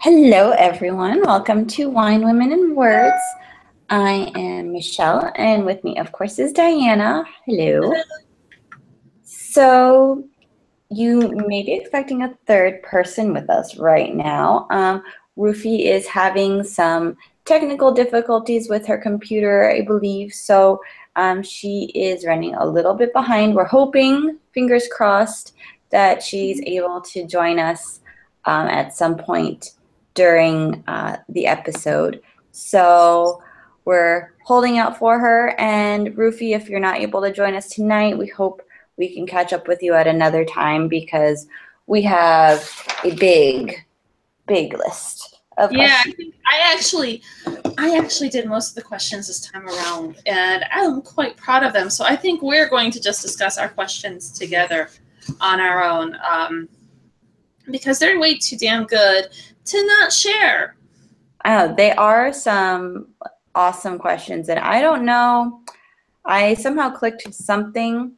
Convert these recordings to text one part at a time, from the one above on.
Hello, everyone. Welcome to Wine, Women, and Words. I am Michelle, and with me, of course, is Diana. Hello. So you may be expecting a third person with us right now. Rufi is having some technical difficulties with her computer, I believe, so she is running a little bit behind. We're hoping, fingers crossed, that she's able to join us at some point during the episode. So we're holding out for her. And Rufi, if you're not able to join us tonight, we hope we can catch up with you at another time because we have a big list of questions. I think I actually did most of the questions this time around, and I'm quite proud of them. So I think we're going to just discuss our questions together on our own, because they're way too damn good to not share. They are some awesome questions, and I don't know. I somehow clicked something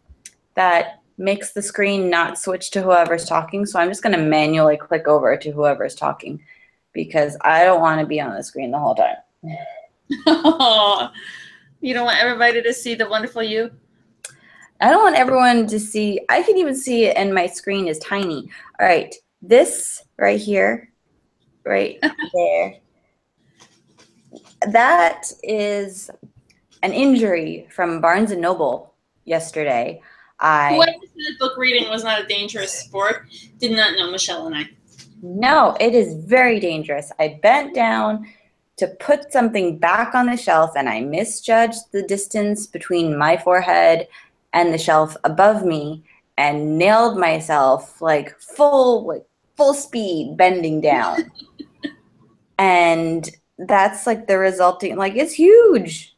that makes the screen not switch to whoever's talking, so I'm just going to manually click over to whoever's talking because I don't want to be on the screen the whole time. Oh, you don't want everybody to see the wonderful you? I don't want everyone to see. I can even see it, and my screen is tiny. All right, this right here, right there, that is an injury from Barnes & Noble yesterday. Whoever said book reading was not a dangerous sport did not know Michelle and I. No, it is very dangerous. I bent down to put something back on the shelf, and I misjudged the distance between my forehead and the shelf above me and nailed myself like full speed bending down. And that's like the resulting, like, it's huge.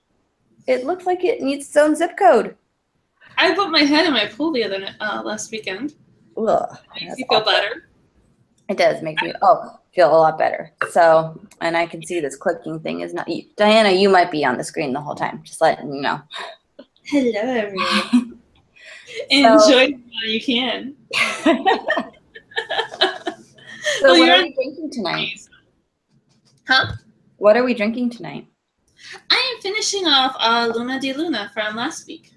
It looks like it needs its own zip code. I put my head in my pool the other last weekend. Ugh, makes you feel better. It does make me feel a lot better. So, and I can see this clicking thing is not you. Diana, you might be on the screen the whole time. Just letting you know. Hello, everyone. Enjoy it while you can. So what are we drinking tonight? Huh? What are we drinking tonight? I am finishing off Luna di Luna from last week.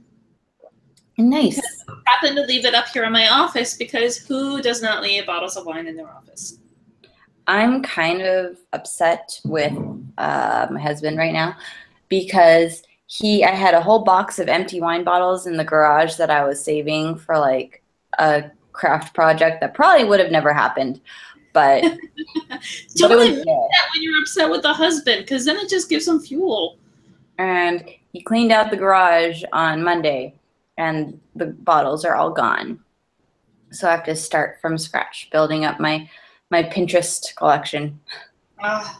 Nice. I happened to leave it up here in my office because who does not leave bottles of wine in their office? I'm kind of upset with my husband right now because I had a whole box of empty wine bottles in the garage that I was saving for like a craft project that probably would have never happened. But don't admit that when you're upset with the husband, because then it just gives him fuel. And he cleaned out the garage on Monday, and the bottles are all gone. So I have to start from scratch, building up my Pinterest collection. I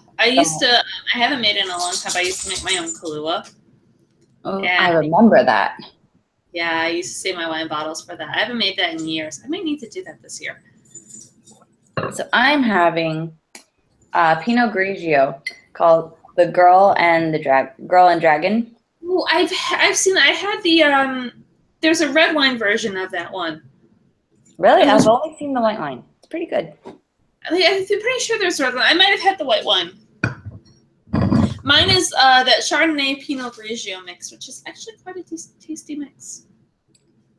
haven't made it in a long time, but I used to make my own Kahlua. Oh, I remember that. Yeah, I used to save my wine bottles for that. I haven't made that in years. I might need to do that this year. So I'm having Pinot Grigio called the Girl and Dragon. Oh, I've seen that. I had the there's a red wine version of that one. Really? I've only seen the white wine. It's pretty good. I'm pretty sure there's red one. I might have had the white one. Mine is that Chardonnay Pinot Grigio mix, which is actually quite a tasty mix.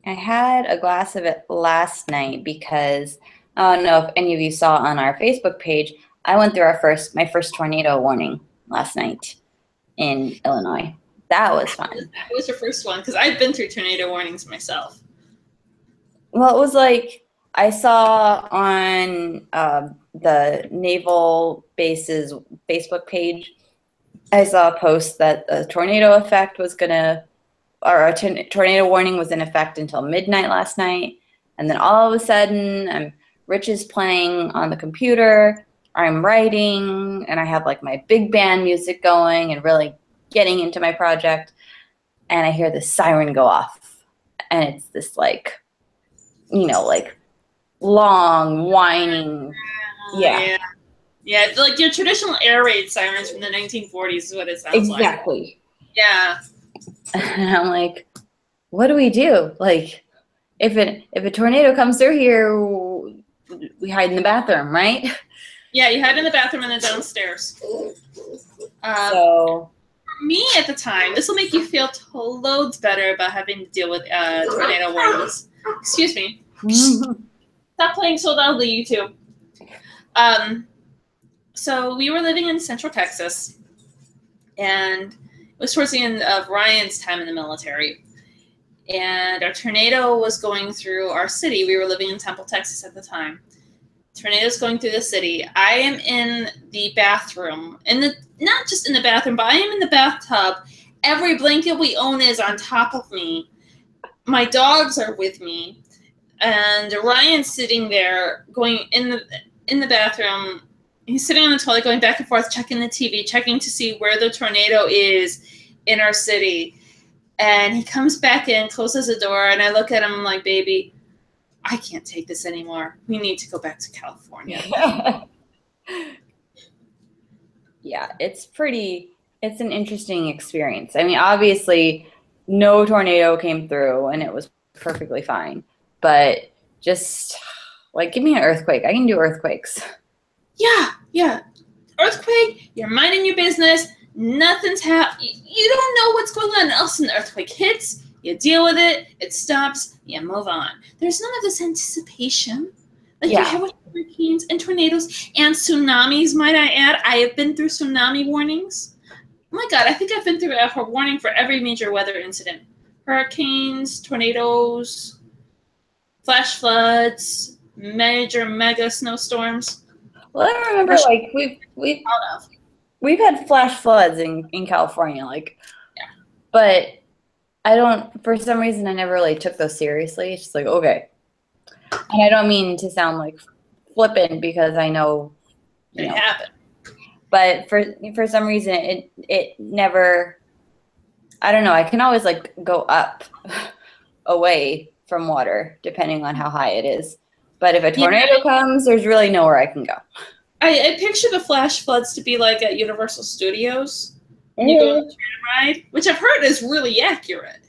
I had a glass of it last night because I don't know if any of you saw on our Facebook page, I went through my first tornado warning last night in Illinois. That was fun. What was your first one? Because I've been through tornado warnings myself. Well, it was like I saw on the Naval Base's Facebook page, I saw a post that a tornado tornado warning was in effect until midnight last night. And then all of a sudden, Rich is playing on the computer, I'm writing, and I have like my big band music going and really getting into my project. And I hear the siren go off. And it's this like, like long whining. Yeah. Yeah, like your traditional air raid sirens from the 1940s is what it sounds like. Exactly. Yeah. And I'm like, what do we do? Like, if a tornado comes through here, we hide in the bathroom, right? Yeah, you hide in the bathroom and then downstairs. So Me at the time, this will make you feel loads better about having to deal with tornado warnings. Excuse me. Stop playing so loudly, you two. So we were living in Central Texas, and it was towards the end of Ryan's time in the military. And a tornado was going through our city. We were living in Temple, Texas at the time. Tornadoes going through the city. I am in the bathroom, not just in the bathroom, but I am in the bathtub. Every blanket we own is on top of me. My dogs are with me, and Ryan's sitting there, going in the bathroom. He's sitting on the toilet, going back and forth, checking the TV, checking to see where the tornado is in our city. And he comes back in, closes the door, and I look at him like, baby, I can't take this anymore. We need to go back to California. Yeah, it's an interesting experience. I mean, obviously, no tornado came through and it was perfectly fine. But just, like, give me an earthquake. I can do earthquakes. Yeah. Earthquake, you're minding your business. Nothing's happening. You don't know what's going on else in the earthquake hits. You deal with it. It stops. You move on. There's none of this anticipation like you have with hurricanes and tornadoes and tsunamis, might I add. I have been through tsunami warnings. Oh my God, I think I've been through a warning for every major weather incident. Hurricanes, tornadoes, flash floods, mega snowstorms. Well, I remember, like, we've had flash floods in California, like, but for some reason, I never really took those seriously. It's just like, okay. And I don't mean to sound like flippant because I know, it happened. But for some reason, it never, I don't know, I can always, like, go up away from water, depending on how high it is. But if a tornado comes, there's really nowhere I can go. I picture the flash floods to be like at Universal Studios when you go on the train ride, which I've heard is really accurate.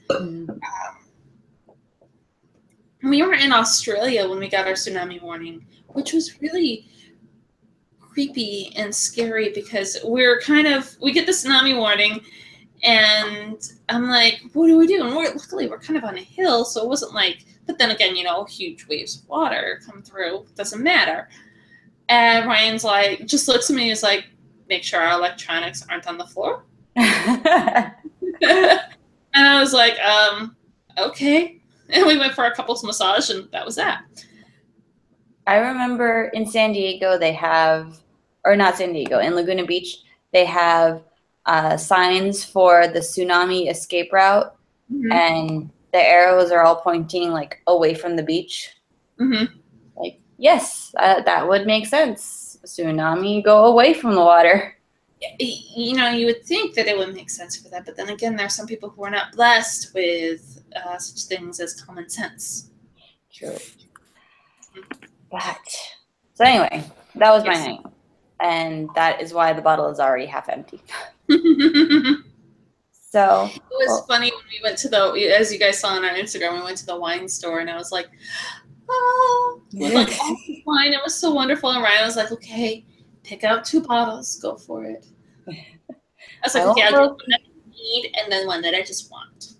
We were in Australia when we got our tsunami warning, which was really creepy and scary because we get the tsunami warning, and I'm like, what do we do? And luckily we're kind of on a hill, so it wasn't like, but then again, huge waves of water come through, doesn't matter. And Ryan's like, just looks at me and is like, make sure our electronics aren't on the floor. And I was like, okay. And we went for a couples massage, and that was that. I remember in San Diego in Laguna Beach, they have signs for the tsunami escape route, and the arrows are all pointing, like, away from the beach. Like, yes, that would make sense. Tsunami, go away from the water. You would think that it would make sense for that, but then again, there are some people who are not blessed with such things as common sense. True. So anyway, that was my night, and that is why the bottle is already half empty. So it was funny when we went as you guys saw on our Instagram, we went to the wine store, and I was like, oh, with like all this wine, it was so wonderful. And Ryan was like, okay, pick out 2 bottles, go for it. I was like, okay, I'll do one that I need and then one that I just want.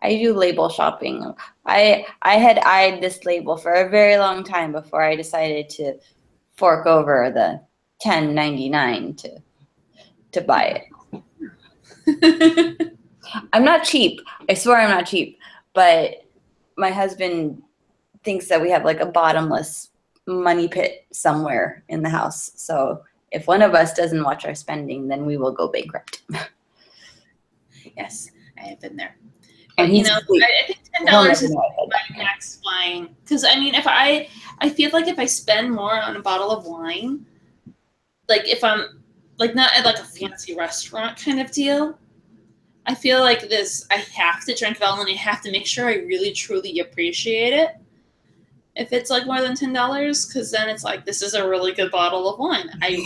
I do label shopping. I had eyed this label for a very long time before I decided to fork over the $10.99 to buy it. I'm not cheap. I swear I'm not cheap. But my husband thinks that we have, like, a bottomless money pit somewhere in the house. So if one of us doesn't watch our spending, then we will go bankrupt. Yes, I have been there. And I think $10 is my max wine. Because, I mean, I feel like if I spend more on a bottle of wine, like if I'm, like, not at, like, a fancy restaurant kind of deal, I feel like I have to drink it all, and I have to make sure I really, truly appreciate it. If it's, like, more than $10, because then it's like, this is a really good bottle of wine. I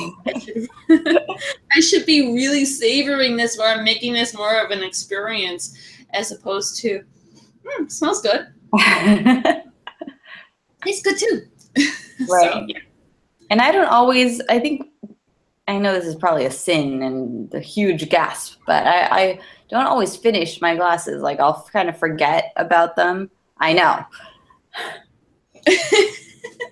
should be really savoring this more, making this more of an experience, as opposed to, smells good. Tastes good too. Right. So, yeah. And I don't always, I think, I know this is probably a sin and a huge gasp, but I don't always finish my glasses. Like I'll kind of forget about them. I know.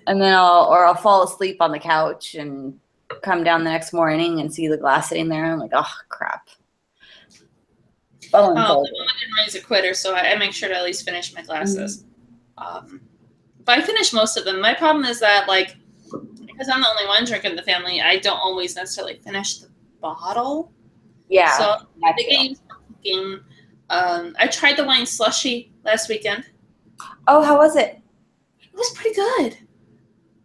And then I'll fall asleep on the couch and come down the next morning and see the glass sitting there. And I'm like, oh crap. Oh, my mom didn't raise a quitter, so I make sure to at least finish my glasses. But I finish most of them. My problem is that, like, because I'm the only one drinking in the family, I don't always necessarily finish the bottle. Yeah. So I get used to cooking. I tried the wine slushy last weekend. Oh, how was it? It was pretty good.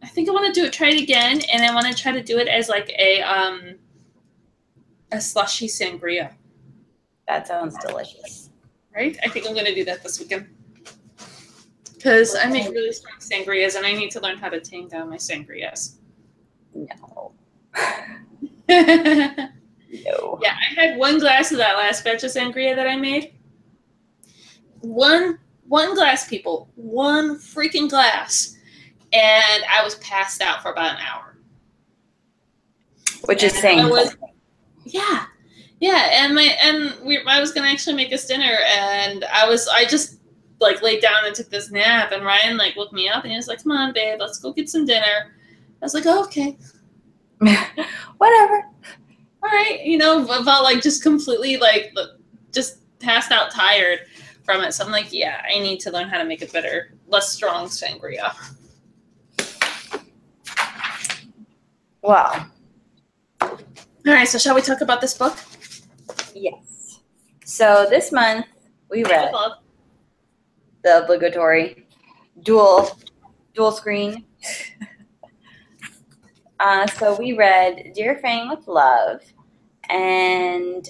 I think I want to try it again, and I want to try to do it as like a slushy sangria. That sounds delicious. Right? I think I'm going to do that this weekend. Because I make really strong sangrias, and I need to learn how to tame down my sangrias. No. No. Yeah, I had one glass of that last batch of sangria that I made. One glass, people. One freaking glass. And I was passed out for about an hour. Which is saying something. Yeah. Yeah, I was gonna actually make us dinner, and I just like laid down and took this nap, and Ryan like woke me up and he was like, "Come on, babe, let's go get some dinner." I was like, "Oh, okay." Whatever. All right, you know, about like just completely like just passed out tired from it. So I'm like, yeah, I need to learn how to make a better, less strong sangria. Wow. All right, so shall we talk about this book? Yes. So this month we read the obligatory dual screen. So we read Dear Fang with Love, and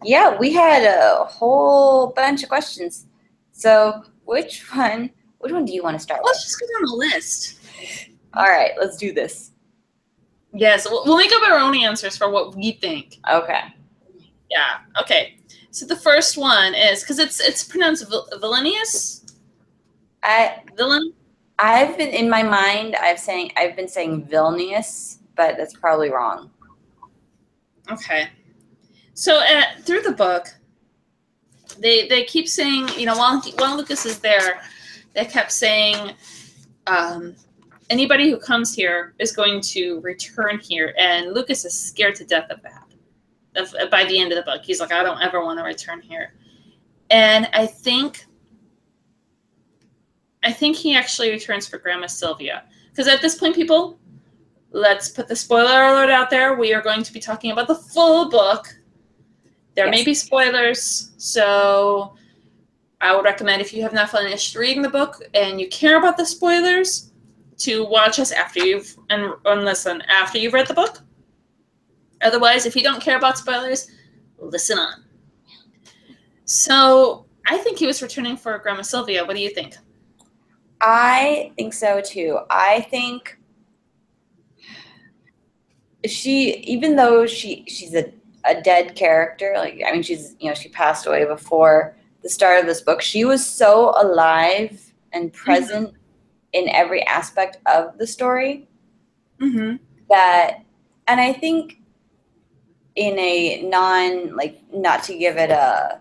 yeah, we had a whole bunch of questions. So which one do you want to start with? Let's just go down the list. All right, let's do this. Yes, we'll make up our own answers for what we think. Okay. Yeah. Okay. So the first one is because it's pronounced villainous. Villain. I've been in my mind. I've been saying villainous, but that's probably wrong. Okay. So through the book, they keep saying, you know, while Lucas is there, they kept saying, anybody who comes here is going to return here, and Lucas is scared to death of that. By the end of the book, he's like, I don't ever want to return here. And I think he actually returns for Grandma Sylvia. Because at this point, people, let's put the spoiler alert out there. We are going to be talking about the full book. There may be spoilers, so I would recommend, if you have not finished reading the book and you care about the spoilers, to watch us after you've and listen after you've read the book. Otherwise, if you don't care about spoilers, listen on. So I think he was returning for Grandma Sylvia. What do you think? I think so too. I think even though she's a dead character, like, I mean, she passed away before the start of this book. She was so alive and present in every aspect of the story that, and I think in a not to give it a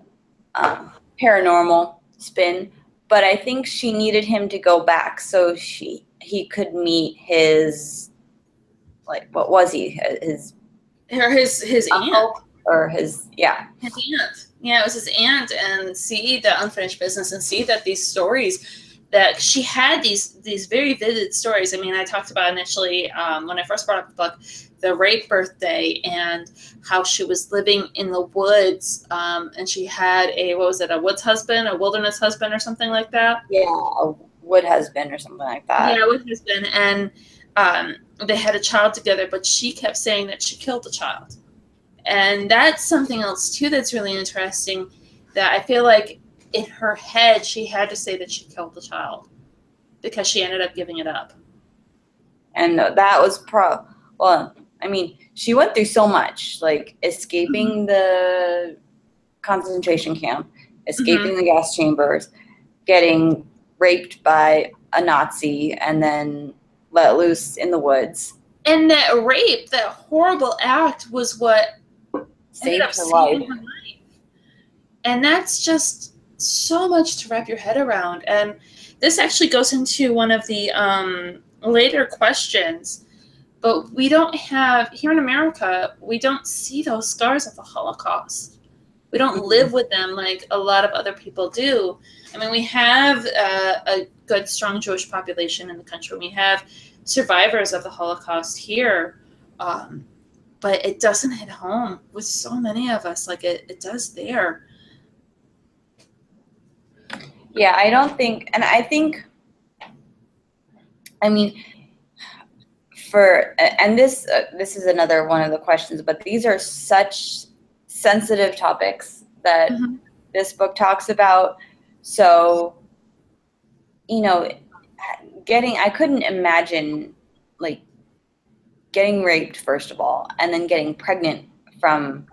paranormal spin, but I think she needed him to go back so he could meet his, like, what was he? His aunt. Or his aunt. Yeah, it was his aunt, and see the unfinished business and see that these stories that she had, these very vivid stories. I mean, I talked about initially when I first brought up the book, the rape birthday, and how she was living in the woods, and she had a woods husband, a wilderness husband, or something like that. Yeah, a wood husband or something like that. Yeah, wood husband, and they had a child together, but she kept saying that she killed the child. And that's something else too that's really interesting, that I feel like in her head she had to say that she killed the child because she ended up giving it up. And that was well, I mean, she went through so much, like escaping the concentration camp, escaping the gas chambers, getting raped by a Nazi, and then let loose in the woods. And that rape, that horrible act, was what ended up Saved her saving life. her life. And that's just so much to wrap your head around. And this actually goes into one of the later questions. But we don't have, here in America, we don't see those scars of the Holocaust. We don't live with them like a lot of other people do. I mean, we have a good, strong Jewish population in the country. We have survivors of the Holocaust here. But it doesn't hit home with so many of us like it does there. Yeah, I don't think, and I think, I mean, this is another one of the questions, but these are such sensitive topics that Mm-hmm. this book talks about. So, you know, I couldn't imagine like getting raped first of all, and then getting pregnant from.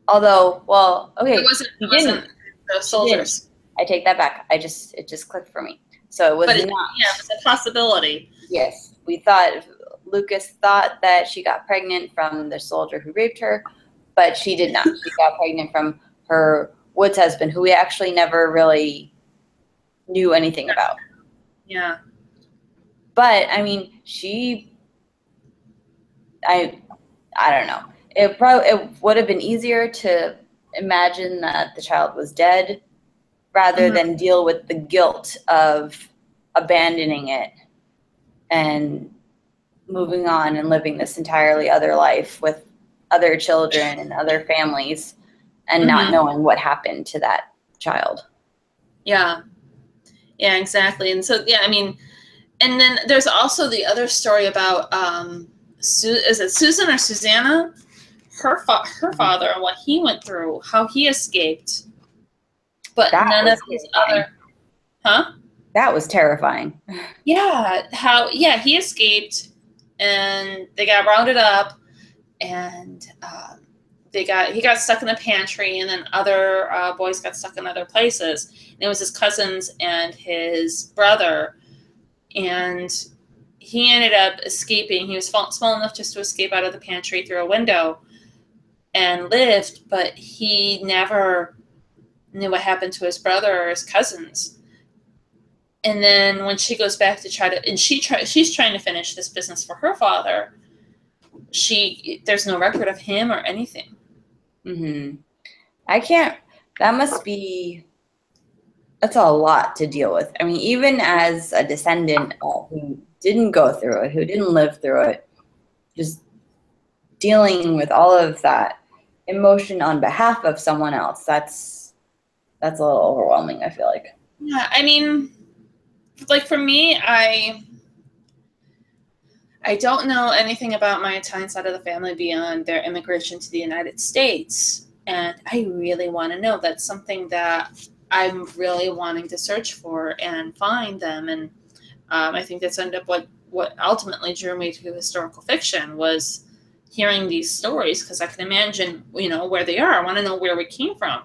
Although, well, okay, It wasn't didn't. the She didn't. soldiers. I take that back. It just clicked for me. So it was But not. yeah, it was a possibility. Yes, Lucas thought that she got pregnant from the soldier who raped her, but she did not. She got pregnant from her woods husband, who we actually never really knew anything about. Yeah. But I mean, I don't know. It would have been easier to imagine that the child was dead rather Mm-hmm. than deal with the guilt of abandoning it and moving on and living this entirely other life with other children and other families and not Mm-hmm. knowing what happened to that child. Yeah. Yeah, exactly. And so, yeah, I mean, and then there's also the other story about, is it Susan or Susanna? Her father and what he went through, how he escaped, but That none was of his terrifying. other, huh? That was terrifying. Yeah, he escaped, and they got rounded up, and he got stuck in the pantry, and then other boys got stuck in other places. And it was his cousins and his brother, and he ended up escaping. He was small enough just to escape out of the pantry through a window and lived, but he never knew what happened to his brother or his cousins. And then when she goes back to she's trying to finish this business for her father. There's no record of him or anything. Mm-hmm. That's a lot to deal with. I mean, even as a descendant who didn't go through it, who didn't live through it, just dealing with all of that emotion on behalf of someone else, that's a little overwhelming, I feel like. Yeah, I mean, like for me, I don't know anything about my Italian side of the family beyond their immigration to the United States. And I really want to know. That's something that I'm really wanting to search for and find them. And I think that's ended up what ultimately drew me to historical fiction was hearing these stories, because I can imagine, where they are. I want to know where we came from.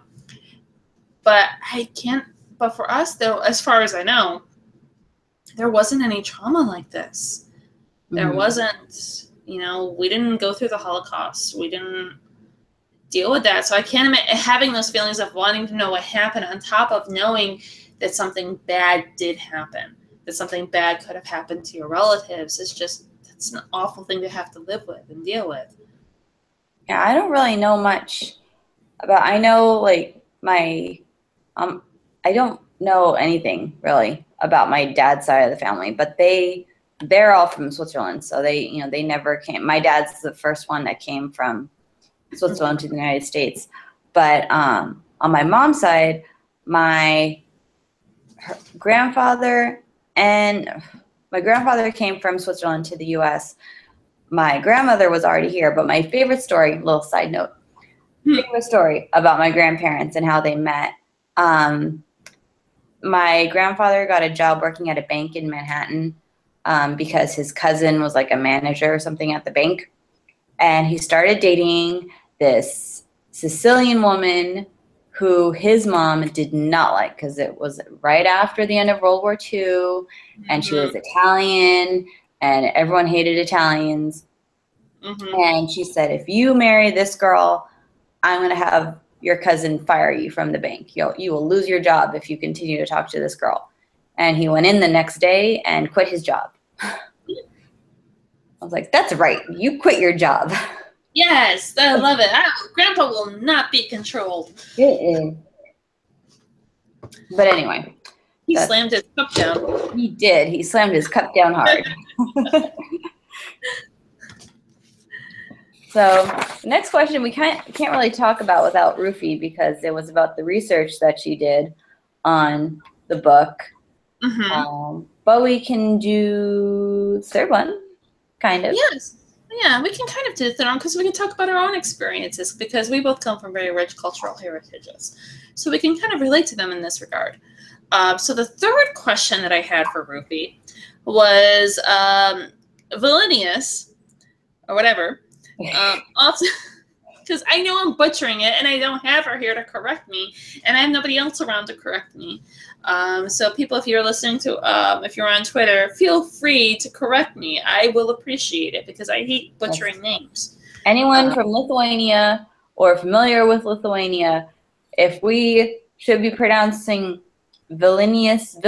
But I can't. But for us, though, as far as I know, there wasn't any trauma like this. There wasn't, we didn't go through the Holocaust. We didn't deal with that. So I can't imagine having those feelings of wanting to know what happened on top of knowing that something bad did happen, that something bad could have happened to your relatives. It's an awful thing to have to live with and deal with. Yeah, I don't really know much I know like I don't know anything really about my dad's side of the family, but they're all from Switzerland, so they never came. My dad's the first one that came from Switzerland to the United States. But on my mom's side, my grandfather came from Switzerland to the U.S. My grandmother was already here, but my favorite story, little side note, favorite story about my grandparents and how they met. My grandfather got a job working at a bank in Manhattan because his cousin was like a manager or something at the bank. And he started dating this Sicilian woman who his mom did not like because it was right after the end of World War II, and she was Italian, and everyone hated Italians. Mm-hmm. And she said, if you marry this girl, I'm going to have your cousin fire you from the bank. You will lose your job if you continue to talk to this girl. And he went in the next day and quit his job. I was like, that's right. You quit your job. Yes, I love it. Grandpa will not be controlled. But anyway. He slammed his cup down. He did. He slammed his cup down hard. So the next question we can't really talk about without Rufi, because it was about the research that she did on the book. Mm-hmm. But we can do the third one, kind of. Yes. Yeah, we can kind of do the third one because we can talk about our own experiences, because we both come from very rich cultural heritages. So we can kind of relate to them in this regard. So the third question that I had for Rufi was villainous, or whatever. Also, because I know I'm butchering it, and I don't have her here to correct me, and I have nobody else around to correct me. So people, if you're listening to, if you're on Twitter, feel free to correct me. I will appreciate it, because I hate butchering names. Anyone from Lithuania or familiar with Lithuania, if we should be pronouncing Vilnius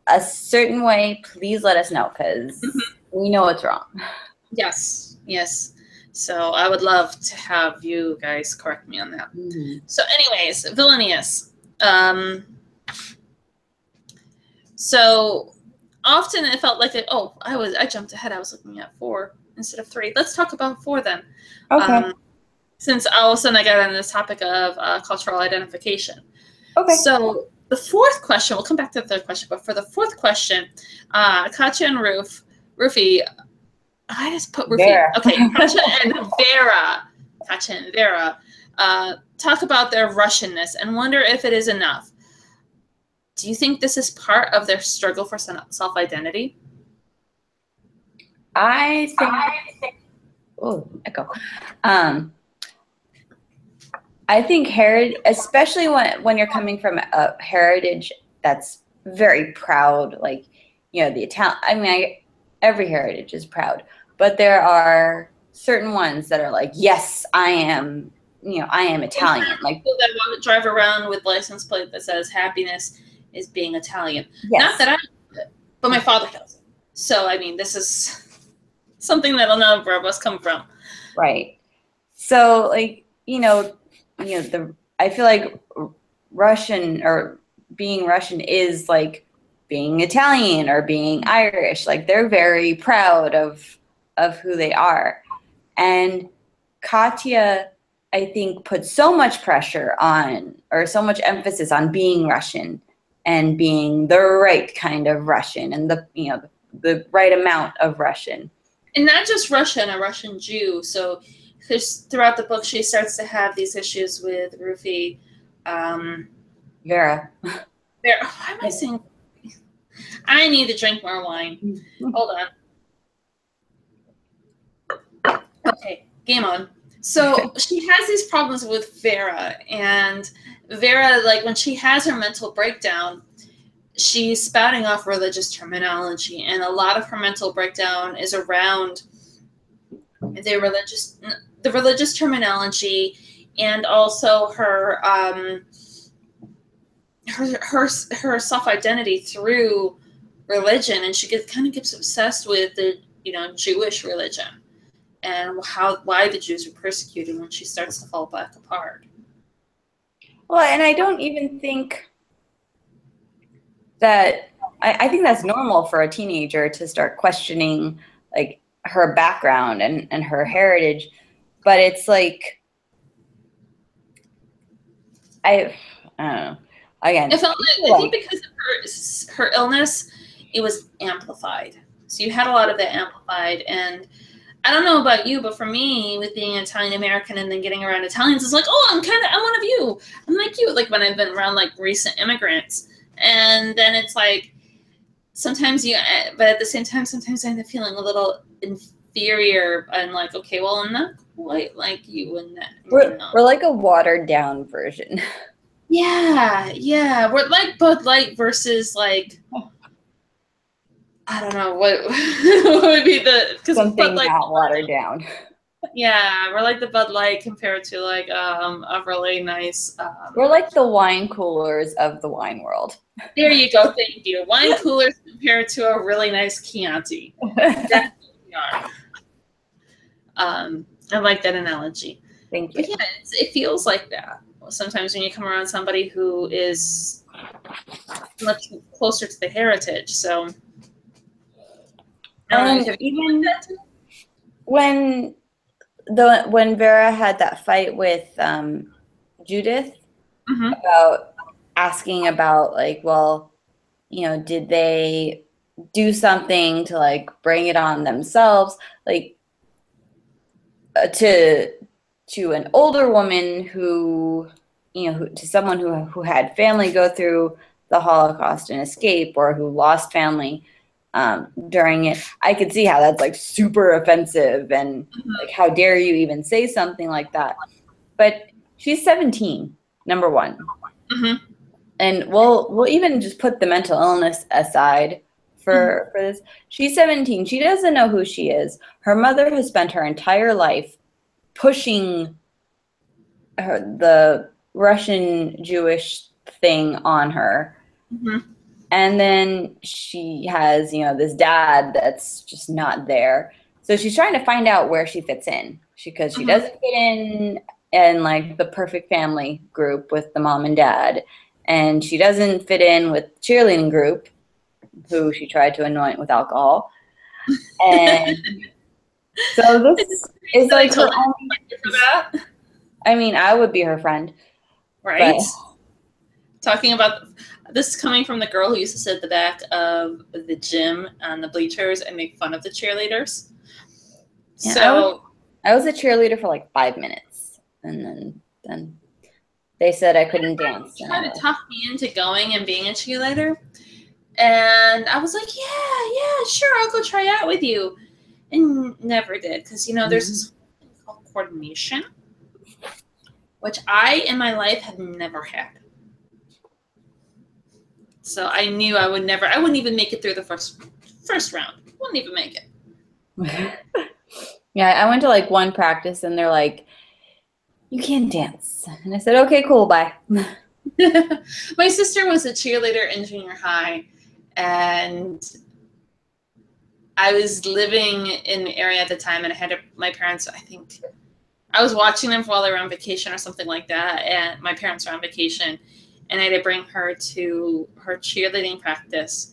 a certain way, please let us know, because we know it's wrong. Yes, yes. So I would love to have you guys correct me on that. So anyways, villainous. So often it felt like, I jumped ahead. I was looking at 4 instead of 3. Let's talk about 4 then. Okay. Since all of a sudden I got on this topic of cultural identification. Okay. So the fourth question, we'll come back to the third question, but for the fourth question, Katya and Rufi, I just put Rufi. Vera. Okay, Katya and Vera talk about their Russianness and wonder if it is enough. Do you think this is part of their struggle for self-identity? I think. Oh, echo. I think especially when you're coming from a heritage that's very proud, like, the Italian. I mean, every heritage is proud, but there are certain ones that are like, yes, I am Italian. Like people that want to drive around with license plate that says happiness is being Italian. Yes. Not that I do it, but my father does it. So I mean, this is something that a number of us come from. Right. So like, I feel like Russian, or being Russian, is like being Italian or being Irish. Like, they're very proud of who they are. And Katya, I think, put so much pressure on, or so much emphasis on, being Russian and being the right kind of Russian, and the right amount of Russian. And not just Russian, a Russian Jew. So throughout the book, she starts to have these issues with Rufi. Vera. Why am I saying? I need to drink more wine. Hold on. Okay, game on. So she has these problems with Vera, and Vera, like, when she has her mental breakdown, she's spouting off religious terminology, and a lot of her mental breakdown is around the religious terminology, and also her self-identity through religion, and she kind of gets obsessed with the Jewish religion and why the Jews were persecuted, when she starts to fall back apart. Well, and I don't even think that I think that's normal for a teenager to start questioning, like, her background and her heritage, but it's like, I don't know. Again, I think because of her illness, it was amplified. So you had a lot of that amplified, and I don't know about you, but for me, with being Italian American and then getting around Italians, it's like, I'm one of you. I'm like you. Like, when I've been around, like, recent immigrants, and then it's like, sometimes but at the same time, sometimes I end up feeling a little inferior. I'm like, okay, well, I'm not quite like you in that. We're like a watered down version. Yeah. We're like Bud Light versus, like, I don't know what, what would be the, because Bud Something Light, not watered down. yeah, we're like the Bud Light compared to like a really nice. We're like the wine coolers of the wine world. There you go. Thank you. Wine coolers compared to a really nice Chianti. That's what we are. I like that analogy. Thank you. But yeah, it feels like that. Sometimes when you come around somebody who is much closer to the heritage. So, I don't know. And Have you like even that too? when when Vera had that fight with Judith Mm-hmm. about asking about like, well, did they do something to like bring it on themselves, like to an older woman who, to someone who had family go through the Holocaust and escape, or who lost family during it. I could see how that's like super offensive and like, how dare you even say something like that? But she's 17, number one. Mm-hmm. And we'll even just put the mental illness aside for this. She's 17. She doesn't know who she is. Her mother has spent her entire life pushing the Russian Jewish thing on her. Mm-hmm. And then she has, this dad that's just not there. So she's trying to find out where she fits in, because she Mm-hmm. doesn't fit in like the perfect family group with the mom and dad. And she doesn't fit in with cheerleading group, who she tried to anoint with alcohol. And so this is That I like her totally only, respect you for that. I mean, I would be her friend, but Right? Talking about this is coming from the girl who used to sit at the back of the gym on the bleachers and make fun of the cheerleaders. yeah, So I was a cheerleader for like 5 minutes, and then they said I couldn't dance, and I tried to left. talk me into going and being a cheerleader. And I was like, yeah, sure, I'll go try out with you. And never did. Because, there's this thing called coordination, which I, in my life, have never had. So I knew I wouldn't even make it through the first round. Wouldn't even make it. Yeah, I went to like one practice, and they're like, "You can't dance," and I said, "Okay, cool, bye." My sister was a cheerleader in junior high, and I was living in the area at the time, and I had my parents, I think, I was watching them while they were on vacation or something like that, and my parents were on vacation, and I had to bring her to her cheerleading practice.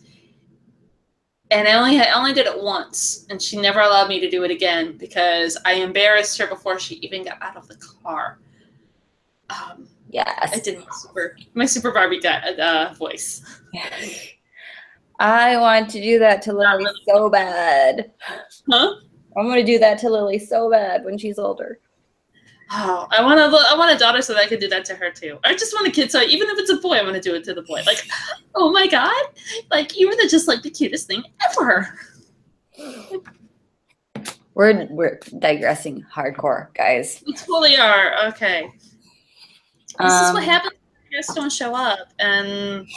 And I only did it once, and she never allowed me to do it again because I embarrassed her before she even got out of the car. I Yes. did my super Barbie voice. I want to do that to Lily so bad. Huh? I'm going to do that to Lily so bad when she's older. Oh, I want a daughter so that I could do that to her too. I just want a kid, so even if it's a boy, I want to do it to the boy. Like, oh my god, like you were just like the cutest thing ever. We're digressing hardcore, guys. We totally are. Okay, this is what happens when guests don't show up, and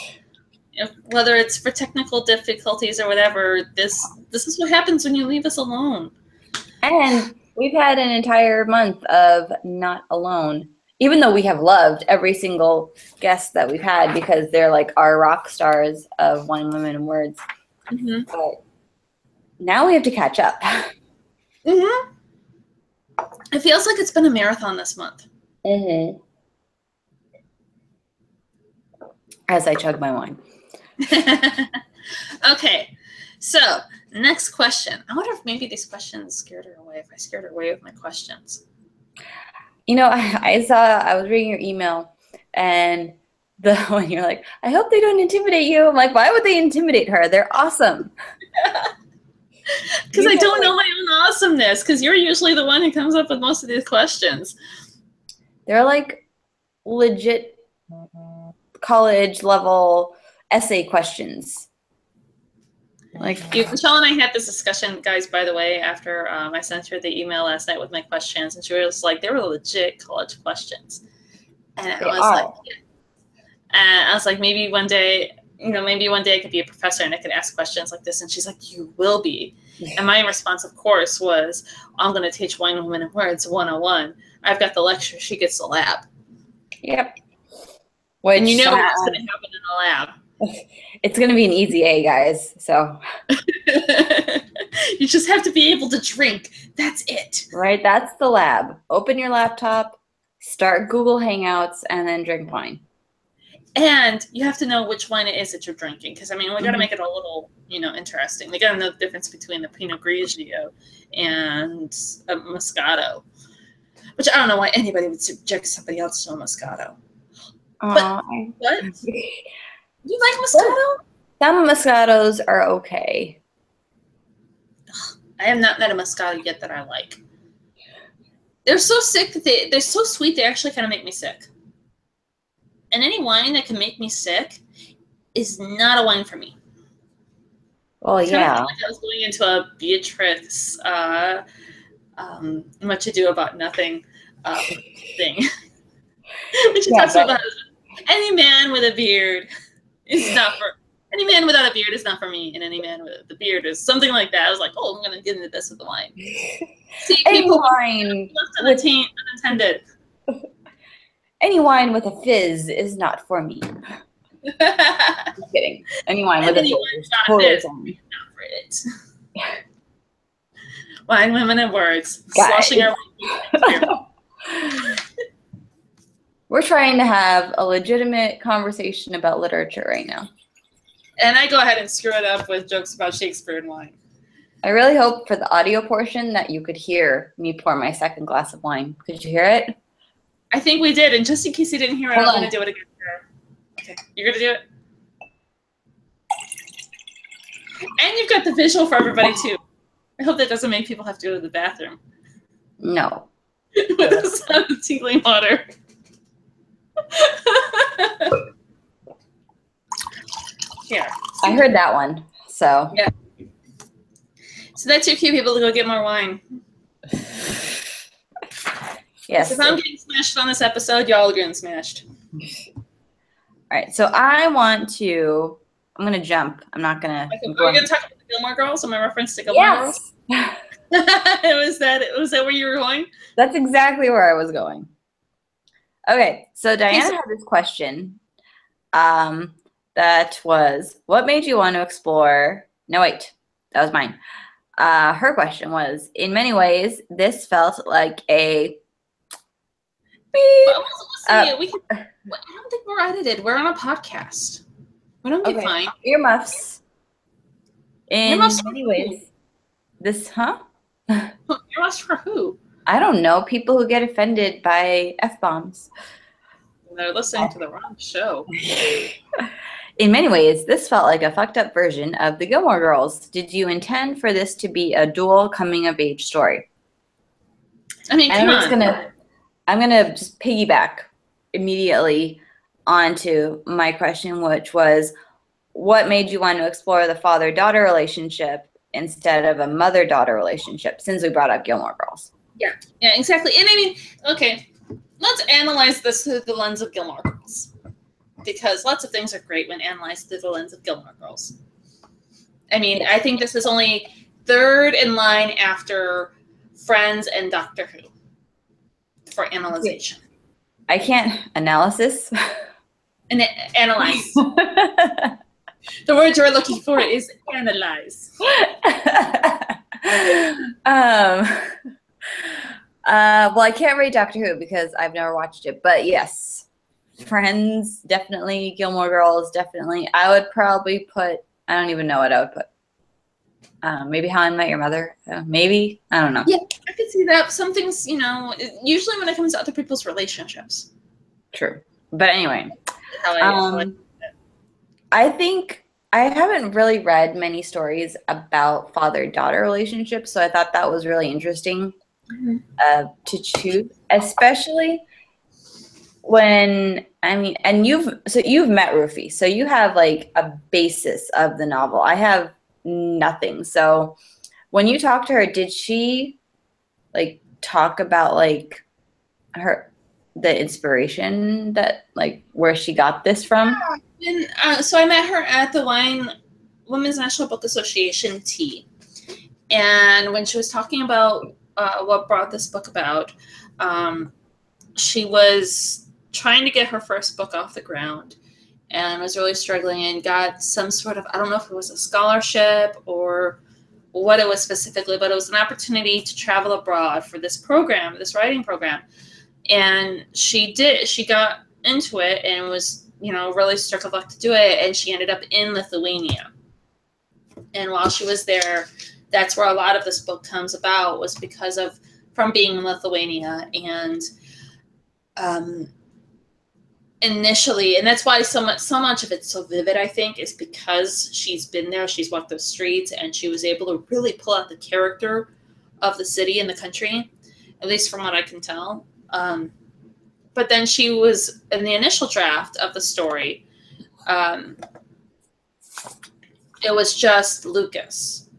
whether it's for technical difficulties or whatever, this is what happens when you leave us alone. And we've had an entire month of not alone, even though we have loved every single guest that we've had, because they're like our rock stars of Wine, Women, and Words. Mm-hmm. But now we have to catch up. Mm-hmm. It feels like it's been a marathon this month. Mm-hmm. As I chug my wine. Okay, so next question. I wonder if maybe these questions scared her away. If I scared her away with my questions. I was reading your email, and when you're like, I hope they don't intimidate you. I'm like, why would they intimidate her? They're awesome. Because I don't know my own awesomeness, because you're usually the one who comes up with most of these questions. They're like legit college level essay questions. Like Michelle and I had this discussion, guys, by the way, after I sent her the email last night with my questions, and she was like, they were legit college questions. And I was like, maybe one day maybe one day I could be a professor and I could ask questions like this. And she's like, you will be. And my response, of course, was, I'm going to teach Wine, Women, and Words 101. I've got the lecture. She gets the lab. Yep. And you know what's going to happen in the lab. It's going to be an easy A, guys. So you just have to be able to drink. That's it. Right? That's the lab. Open your laptop, start Google Hangouts, and then drink wine. And you have to know which wine it is that you're drinking. Because, I mean, we got to make it a little, interesting. We got to know the difference between a Pinot Grigio and a Moscato. Which I don't know why anybody would subject somebody else to a Moscato. But what? You like Moscato? Some Moscatos are okay. I have not met a Moscato yet that I like. They're so sick that they're so sweet, they actually kind of make me sick. And any wine that can make me sick is not a wine for me. Well, yeah. Like I was going into a Beatrix Much Ado About Nothing thing. When she talks about any man with a beard is not for any man without a beard is not for me, and any man with a beard is something like that. I was like, oh, I'm gonna get into this with the wine. See, people wine left unintended. Any wine with a fizz is not for me. Just kidding. Any wine with a fizz is totally for me. Not for it. Wine, Women, and Words. Sloshing our We're trying to have a legitimate conversation about literature right now. And I go ahead and screw it up with jokes about Shakespeare and wine. I really hope for the audio portion that you could hear me pour my second glass of wine. Could you hear it? I think we did. And just in case you didn't hear it, I'm going to do it again. Okay, you're going to do it? And you've got the visual for everybody, too. I hope that doesn't make people have to go to the bathroom. No. With the sound of tinkling water. Here. I heard that one. So. Yeah. So that's your cue, people, to go get more wine. Yes. If I'm getting smashed on this episode, y'all are getting smashed. All right. So I'm going to jump. I'm not going to. Are we going to talk about the Gilmore Girls? Am I reference to Gilmore Girls? Was that where you were going? That's exactly where I was going. Okay. So Diana had this question. That was, what made you want to explore? No, wait. That was mine. Her question was, in many ways, this felt like a I don't think we're edited. We're on a podcast. We don't get fine. Earmuffs. In many ways. This, Earmuffs for who? I don't know. People who get offended by F-bombs. They're listening to the wrong show. In many ways, this felt like a fucked up version of the Gilmore Girls. Did you intend for this to be a dual coming-of-age story? I mean, I'm gonna just piggyback immediately onto my question, which was, what made you want to explore the father-daughter relationship instead of a mother-daughter relationship, since we brought up Gilmore Girls? Yeah, exactly. And I mean, okay, let's analyze this through the lens of Gilmore Girls. Because lots of things are great when analyzed through the lens of Gilmore Girls. I mean, I think this is only third in line after Friends and Doctor Who for analyzation. I can't analysis. And analyze. The word you're looking for is analyze. Well, I can't rate Doctor Who because I've never watched it, but yes. Friends, definitely. Gilmore Girls, definitely. I would probably put, I don't even know what I would put. Maybe How I Met Your Mother. Maybe. I don't know. Yeah, I could see that. Some things, usually when it comes to other people's relationships. True. But anyway. I think I haven't really read many stories about father-daughter relationships, so I thought that was really interesting to choose, especially when, and you've met Rufi, so you have like a basis of the novel. I have nothing. So when you talked to her, did she like talk about like her the inspiration that, like, where she got this from? And, so I met her at the Women's National Book Association tea. And when she was talking about what brought this book about, she was trying to get her first book off the ground and was really struggling and got some sort of, I don't know if it was a scholarship or what it was specifically, but it was an opportunity to travel abroad for this program, this writing program. And she got into it and was, really struck of luck to do it. And she ended up in Lithuania. And while she was there, that's where a lot of this book comes about, was because of, from being in Lithuania. And initially, and that's why so much of it's so vivid, I think, is because she's been there, she's walked those streets, and she was able to really pull out the character of the city and the country, at least from what I can tell. But then she was in the initial draft of the story. It was just Lucas.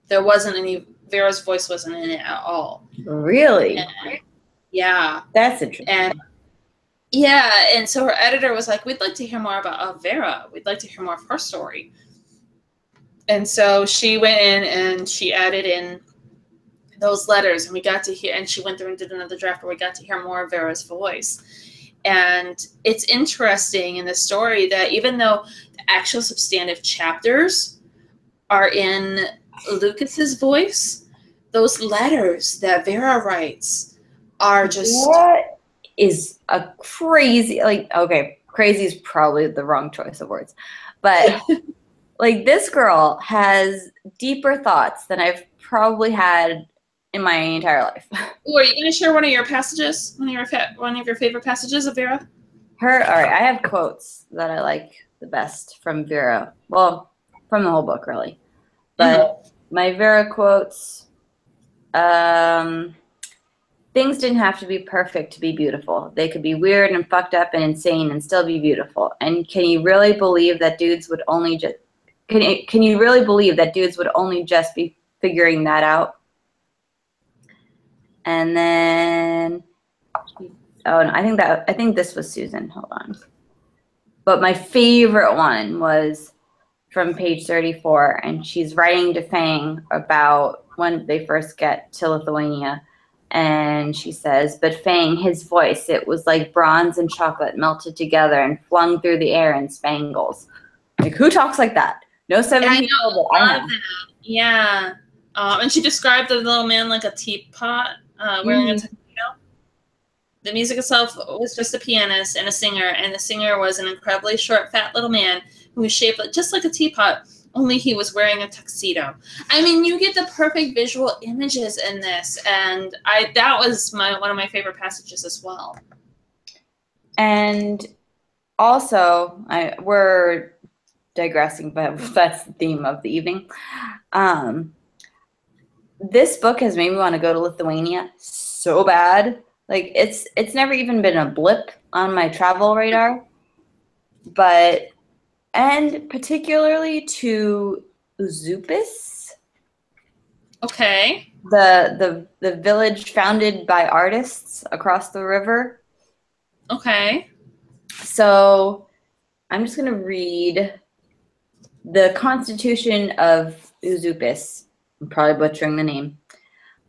There wasn't any, Vera's voice wasn't in it at all. Really? Yeah. That's interesting. And so her editor was like, we'd like to hear more about Vera. We'd like to hear more of her story. And so she went in and she added in those letters, and we got to hear, and she went through and did another draft where we got to hear more of Vera's voice. And it's interesting in the story that even though the actual substantive chapters are in Lucas's voice, those letters that Vera writes are just... What is a crazy, like, okay, crazy is probably the wrong choice of words, but like, this girl has deeper thoughts than I've probably had in my entire life. Ooh, are you going to share one of your passages, one of your favorite passages of Vera? All right, I have quotes that I like the best from Vera. Well, from the whole book, really. But my Vera quotes, things didn't have to be perfect to be beautiful. They could be weird and fucked up and insane and still be beautiful. And can you really believe that dudes would only just be figuring that out? And then, oh no, I think this was Susan. Hold on. But my favorite one was from page 34, and she's writing to Fang about when they first get to Lithuania. And she says, but Fang, his voice, it was like bronze and chocolate melted together and flung through the air in spangles. Like, who talks like that? No 17-year-old that I know. Yeah. And she described the little man like a teapot wearing a tuxedo. The music itself was just a pianist and a singer, and the singer was an incredibly short, fat little man who was shaped just like a teapot, only he was wearing a tuxedo. I mean, you get the perfect visual images in this, and that was one of my favorite passages as well. And also, we're digressing, but that's the theme of the evening. This book has made me want to go to Lithuania so bad. Like, it's never even been a blip on my travel radar, and particularly to Uzupis. Okay. The village founded by artists across the river. Okay. So I'm just going to read the Constitution of Uzupis. I'm probably butchering the name.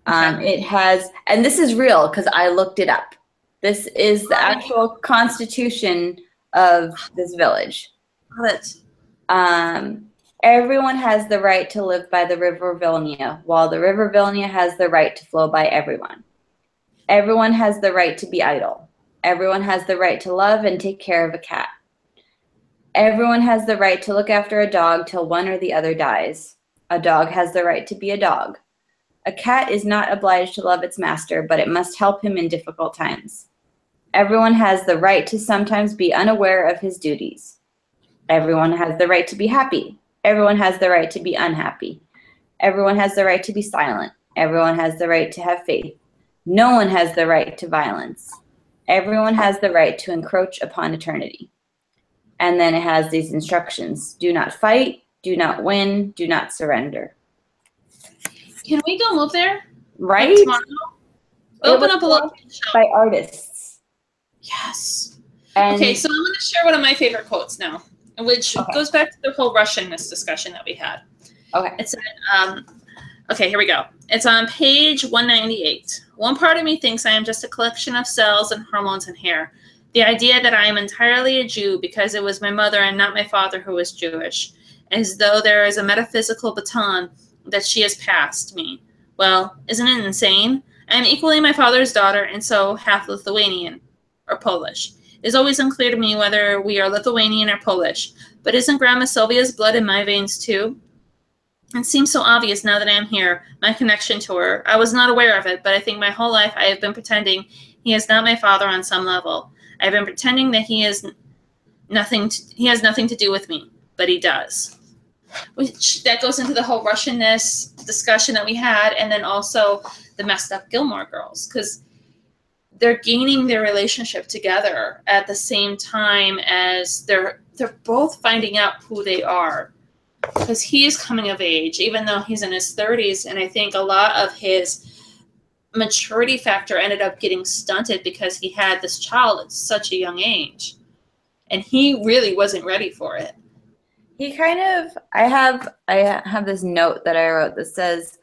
Okay. It has, and this is real because I looked it up. This is the actual constitution of this village. Got it. Everyone has the right to live by the river Vilnia, while the river Vilnia has the right to flow by everyone. Everyone has the right to be idle. Everyone has the right to love and take care of a cat. Everyone has the right to look after a dog till one or the other dies. A dog has the right to be a dog. A cat is not obliged to love its master, but it must help him in difficult times. Everyone has the right to sometimes be unaware of his duties. Everyone has the right to be happy. Everyone has the right to be unhappy. Everyone has the right to be silent. Everyone has the right to have faith. No one has the right to violence. Everyone has the right to encroach upon eternity. And then it has these instructions. Do not fight. Do not win. Do not surrender. Can we go move there? Right? Like tomorrow? Open up a little by artists. Yes. Okay, And so I'm going to share one of my favorite quotes now, which okay, goes back to the whole Russianness discussion that we had. okay. It said, okay, here we go. It's on page 198. One part of me thinks I am just a collection of cells and hormones and hair. The idea that I am entirely a Jew because it was my mother and not my father who was Jewish, as though there is a metaphysical baton that she has passed me. Well, isn't it insane? I am equally my father's daughter and so half Lithuanian or Polish. It is always unclear to me whether we are Lithuanian or Polish, but isn't Grandma Sylvia's blood in my veins too? It seems so obvious now that I am here, my connection to her. I was not aware of it, but I think my whole life I have been pretending he is not my father on some level. I have been pretending that he has nothing to do with me, but he does. Which that goes into the whole Russianness discussion that we had, and then also the messed up Gilmore Girls, because they're gaining their relationship together at the same time as they're both finding out who they are, because he is coming of age, even though he's in his 30s. And I think a lot of his maturity factor ended up getting stunted because he had this child at such a young age. And he really wasn't ready for it. He kind of, I have this note that I wrote that says,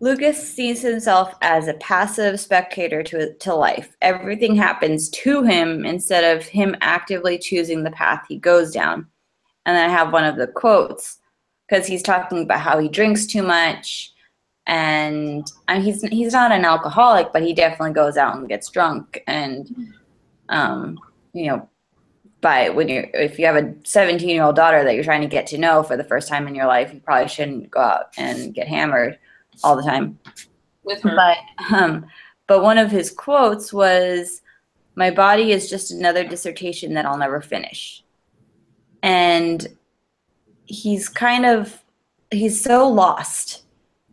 Lucas sees himself as a passive spectator to life. Everything happens to him instead of him actively choosing the path he goes down. And then I have one of the quotes because he's talking about how he drinks too much, and he's not an alcoholic, but he definitely goes out and gets drunk. And you know, if you have a 17-year-old daughter that you're trying to get to know for the first time in your life, you probably shouldn't go out and get hammered all the time with her. But one of his quotes was, "My body is just another dissertation that I'll never finish." And he's so lost.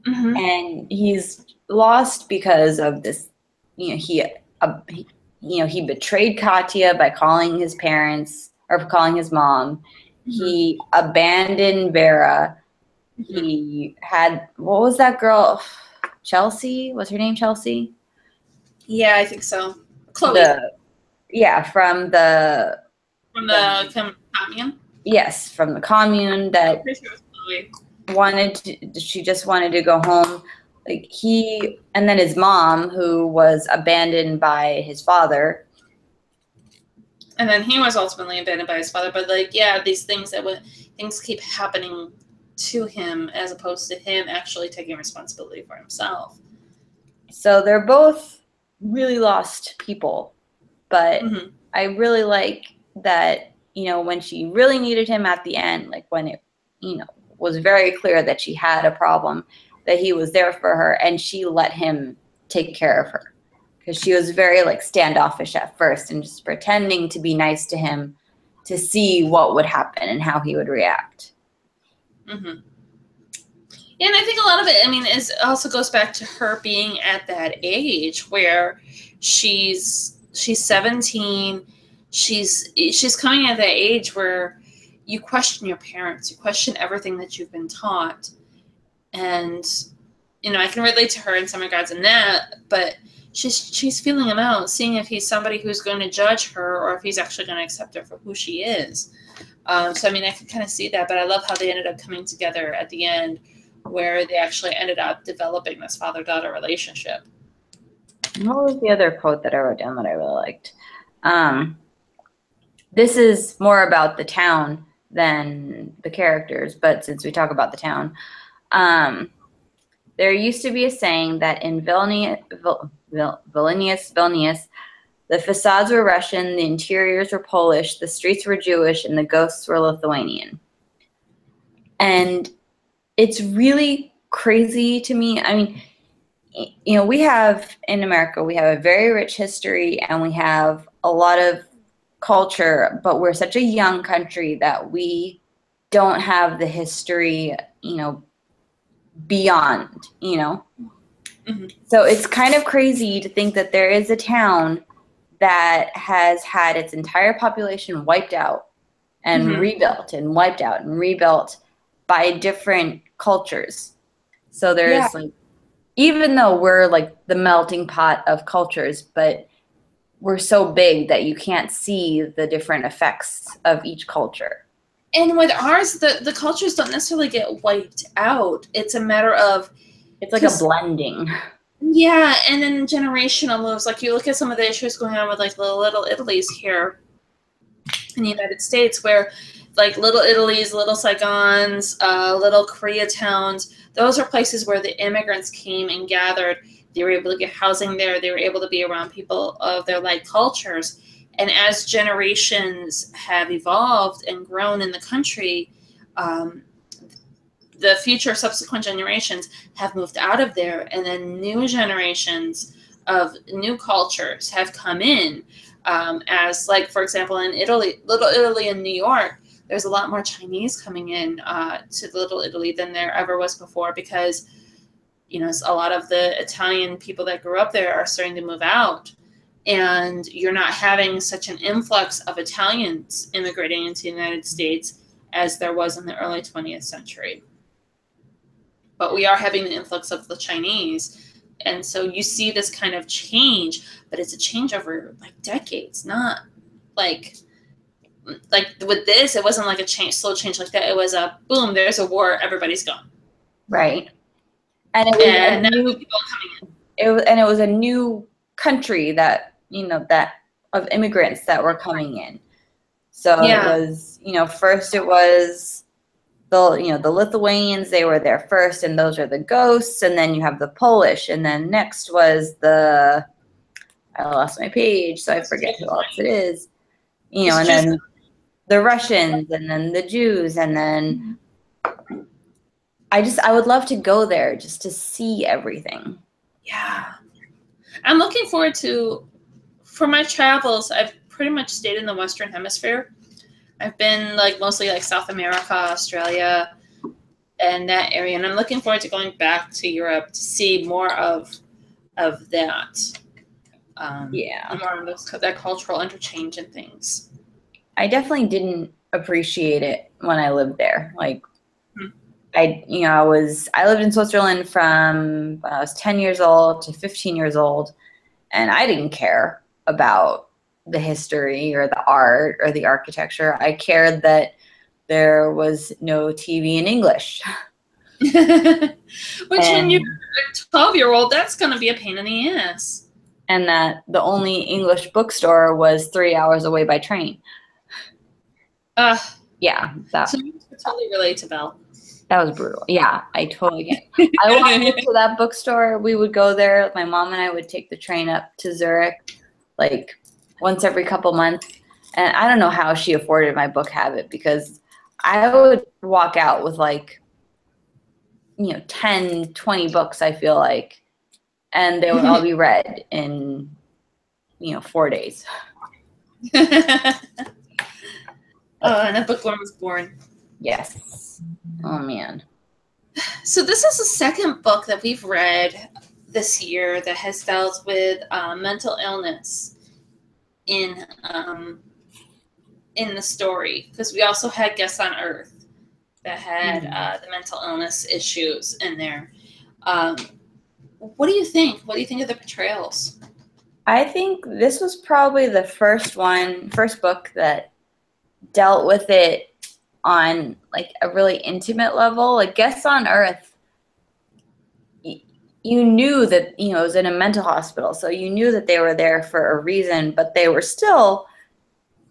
Mm-hmm. And he's lost because of this, he betrayed Katya by calling his parents or calling his mom. Mm-hmm. He abandoned Vera. Mm-hmm. He had, what was that girl? Chelsea? Was her name Chelsea? Yeah, I think so. Chloe. From the commune? Yes, from the commune that she just wanted to go home. And then his mom, who was abandoned by his father. And then he was ultimately abandoned by his father. But these things things keep happening to him as opposed to him actually taking responsibility for himself. So they're both really lost people. But mm-hmm. I really like that, when she really needed him at the end, like when it, was very clear that she had a problem, that he was there for her and she let him take care of her. Because she was very standoffish at first and just pretending to be nice to him to see what would happen and how he would react. Mm-hmm. And I think a lot of it, is also goes back to her being at that age where she's 17. She's coming at that age where you question your parents, you question everything that you've been taught. And, I can relate to her in some regards in that, but she's feeling him out, seeing if he's somebody who's going to judge her or if he's actually going to accept her for who she is. So, I can kind of see that, but I love how they ended up coming together at the end where they actually ended up developing this father-daughter relationship. What was the other quote that I wrote down that I really liked? This is more about the town than the characters, but since we talk about the town, there used to be a saying that in Vilnius, the facades were Russian, the interiors were Polish, the streets were Jewish, and the ghosts were Lithuanian. And it's really crazy to me. We have, in America, we have a very rich history and we have a lot of culture, but we're such a young country that we don't have the history, beyond, Mm-hmm. So it's kind of crazy to think that there is a town that has had its entire population wiped out and mm-hmm. rebuilt and wiped out and rebuilt by different cultures. So there's even though we're the melting pot of cultures, but we're so big that you can't see the different effects of each culture. And with ours, the cultures don't necessarily get wiped out. It's a matter of, it's like a blending. Yeah, and then generational moves. Like you look at some of the issues going on with like Little Italy's here in the United States, where like Little Italy's, Little Saigons, Little Koreatowns, those are places where the immigrants came and gathered. They were able to get housing there. They were able to be around people of their like cultures. And as generations have evolved and grown in the country, the future subsequent generations have moved out of there, and then new generations of new cultures have come in. As like, for example, in Italy, Little Italy in New York, there's a lot more Chinese coming in to Little Italy than there ever was before, because a lot of the Italian people that grew up there are starting to move out, and you're not having such an influx of Italians immigrating into the United States as there was in the early 20th century. But we are having the influx of the Chinese. And so you see this kind of change, but it's a change over like decades, not like with this, it wasn't like a slow change like that. It was a boom, there's a war, everybody's gone. Right. And it was people coming in. It was a new country that, that of immigrants that were coming in. So it was, first it was the Lithuanians, they were there first, and those are the ghosts, and then you have the Polish, and then next was I lost my page, so I forget who else it is. And then the Russians, and then the Jews, and then I would love to go there just to see everything. Yeah. I'm looking forward to, for my travels, I've pretty much stayed in the Western Hemisphere. I've been like mostly like South America, Australia, and that area, and I'm looking forward to going back to Europe to see more of that. More of that cultural interchange and things. I definitely didn't appreciate it when I lived there. Like, I lived in Switzerland from when I was 10 years old to 15 years old, and I didn't care about the history or the art or the architecture. I cared that there was no TV in English. Which when you're a 12-year-old, that's going to be a pain in the ass. And that the only English bookstore was 3 hours away by train. Yeah. So you totally relate to Belle. That was brutal. Yeah, I totally get it. I walked into that bookstore. We would go there. My mom and I would take the train up to Zurich like once every couple months. And I don't know how she afforded my book habit, because I would walk out with like, 10, 20 books, I feel like, and they would all be read in, 4 days. And a bookworm was born. Yes. Oh, man. So this is the second book that we've read this year that has dealt with mental illness in the story, because we also had Guests on Earth that had the mental illness issues in there. What do you think? What do you think of the portrayals? I think this was probably the first book that dealt with it on like a really intimate level. Like Guests on Earth, you knew that, it was in a mental hospital, so you knew that they were there for a reason, but they were still,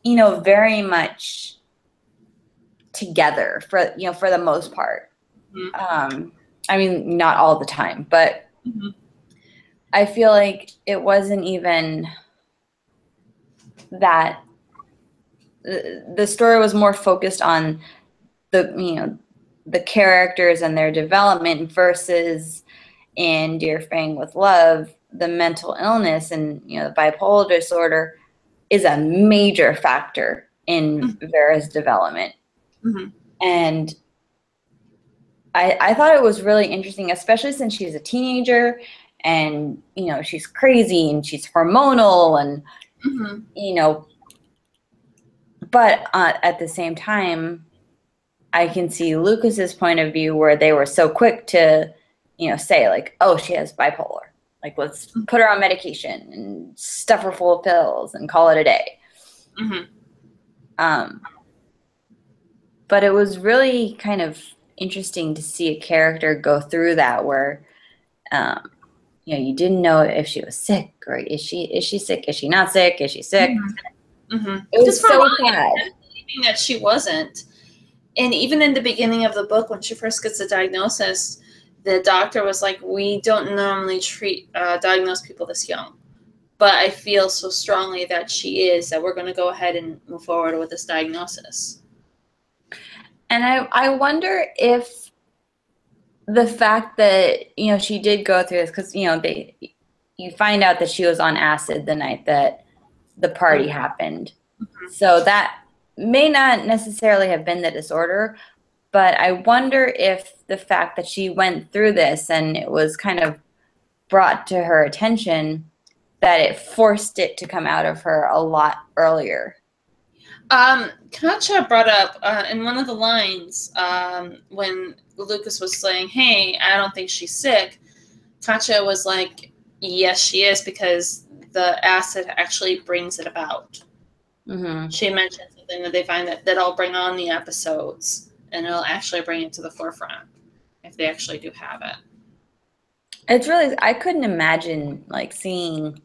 very much together for the most part. I mean, not all the time, but I feel like it wasn't even that. The story was more focused on the characters and their development, versus in Dear Fang with Love, the mental illness and the bipolar disorder is a major factor in Vera's development. And I thought it was really interesting, especially since she's a teenager and she's crazy and she's hormonal and but at the same time, I can see Lucas's point of view, where they were so quick to say like, oh, she has bipolar. Like, let's put her on medication and stuff her full of pills and call it a day. But it was really kind of interesting to see a character go through that where, you didn't know if she was sick or is she sick? Is she not sick? Is she sick? It was so sad. Believing that she wasn't. And even in the beginning of the book, when she first gets the diagnosis, the doctor was like, we don't normally diagnose people this young. But I feel so strongly that she is, that we're going to go ahead and move forward with this diagnosis. And I wonder if the fact that, she did go through this, because, you find out that she was on acid the night that the party happened. So that may not necessarily have been the disorder, but I wonder if the fact that she went through this and it was kind of brought to her attention, that it forced it to come out of her a lot earlier. Katja brought up in one of the lines when Lucas was saying, hey, I don't think she's sick, Katja was like, yes, she is, because the acid actually brings it about. She mentioned something that they find that'll bring on the episodes, and it'll actually bring it to the forefront if they actually do have it. It's really, I couldn't imagine like seeing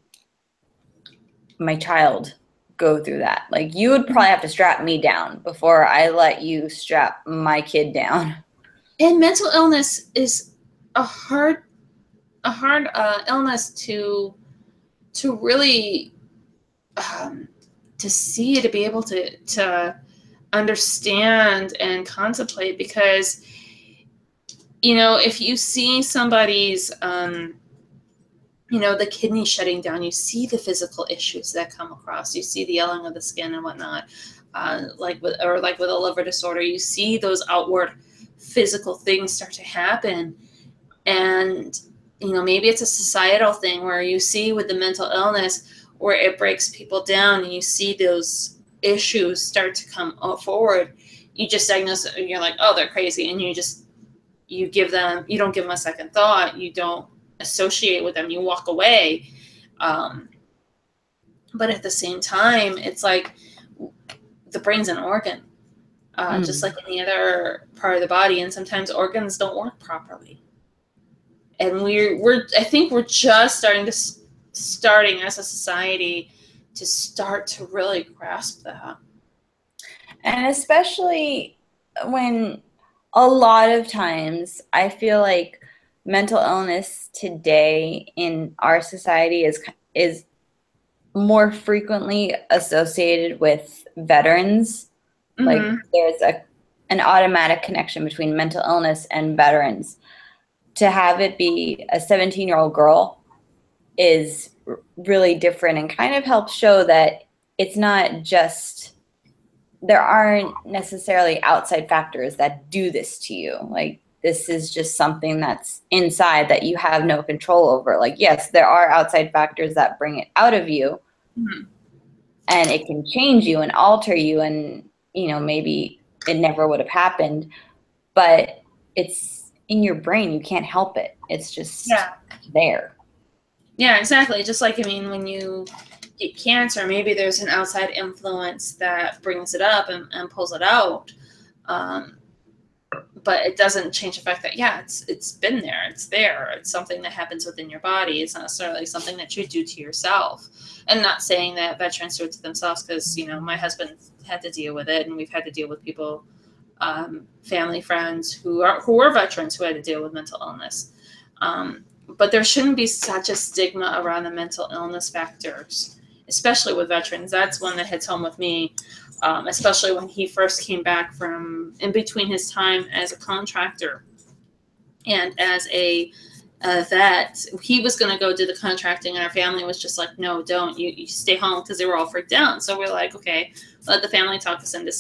my child go through that. Like, you would probably have to strap me down before I let you strap my kid down. And mental illness is a hard illness to really to see, to be able to understand and contemplate, because if you see somebody's the kidney shutting down, you see the physical issues that come across, you see the yelling of the skin and whatnot, like with a liver disorder, you see those outward physical things start to happen. And maybe it's a societal thing where you see with the mental illness where it breaks people down, and you see those issues start to come forward. You just diagnose it, and you're like, oh, they're crazy, and you don't give them a second thought, you don't associate with them, you walk away. But at the same time, it's like the brain's an organ, just like any other part of the body, and sometimes organs don't work properly. And I think we're just starting as a society to start to really grasp that. And especially when a lot of times I feel like mental illness today in our society is more frequently associated with veterans. Like, there's an automatic connection between mental illness and veterans. To have it be a 17-year-old girl is really different, and kind of helps show that it's not just, there aren't necessarily outside factors that do this to you. Like, this is just something that's inside that you have no control over. Like, yes, there are outside factors that bring it out of you, and it can change you and alter you, and maybe it never would have happened, but it's in your brain. You can't help it. It's just there. Yeah, exactly. Just like, when you get cancer, maybe there's an outside influence that brings it up and pulls it out. But it doesn't change the fact that, it's been there. It's there. It's something that happens within your body. It's not necessarily something that you do to yourself. And not saying that veterans do it to themselves, because, my husband had to deal with it, and we've had to deal with people, family, friends who are veterans who had to deal with mental illness. But there shouldn't be such a stigma around the mental illness factors, especially with veterans. That's one that hits home with me, especially when he first came back from in between his time as a contractor and as a vet. He was going to go do the contracting, and our family was just like, no, don't. You stay home, because they were all freaked out. So we're like, okay, let the family talk us into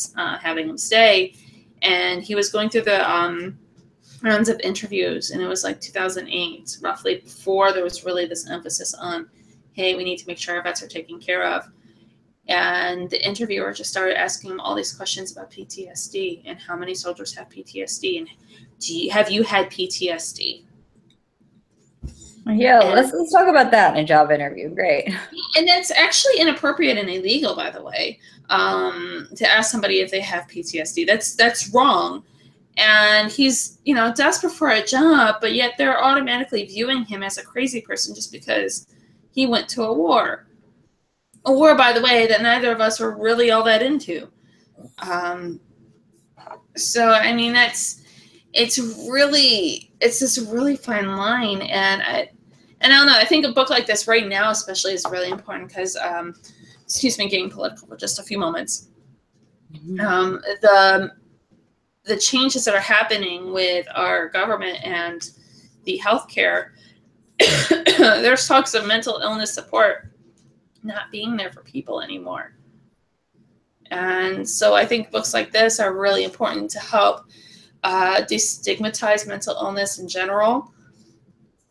having him stay. And he was going through the rounds of interviews, and it was like 2008, roughly, before there was really this emphasis on, hey, we need to make sure our vets are taken care of. And the interviewer just started asking him all these questions about PTSD and how many soldiers have PTSD, and have you had PTSD? Yeah, And let's talk about that in a job interview. Great. and that's actually inappropriate and illegal, by the way, to ask somebody if they have PTSD. That's wrong. And he's, desperate for a job, but yet they're automatically viewing him as a crazy person just because he went to a war. A war, by the way, that neither of us were really all that into. So, I mean, it's this really fine line. And I don't know, I think a book like this right now especially is really important because, excuse me, getting political for just a few moments. The changes that are happening with our government and the healthcare, there's talks of mental illness support not being there for people anymore. And so I think books like this are really important to help destigmatize mental illness in general,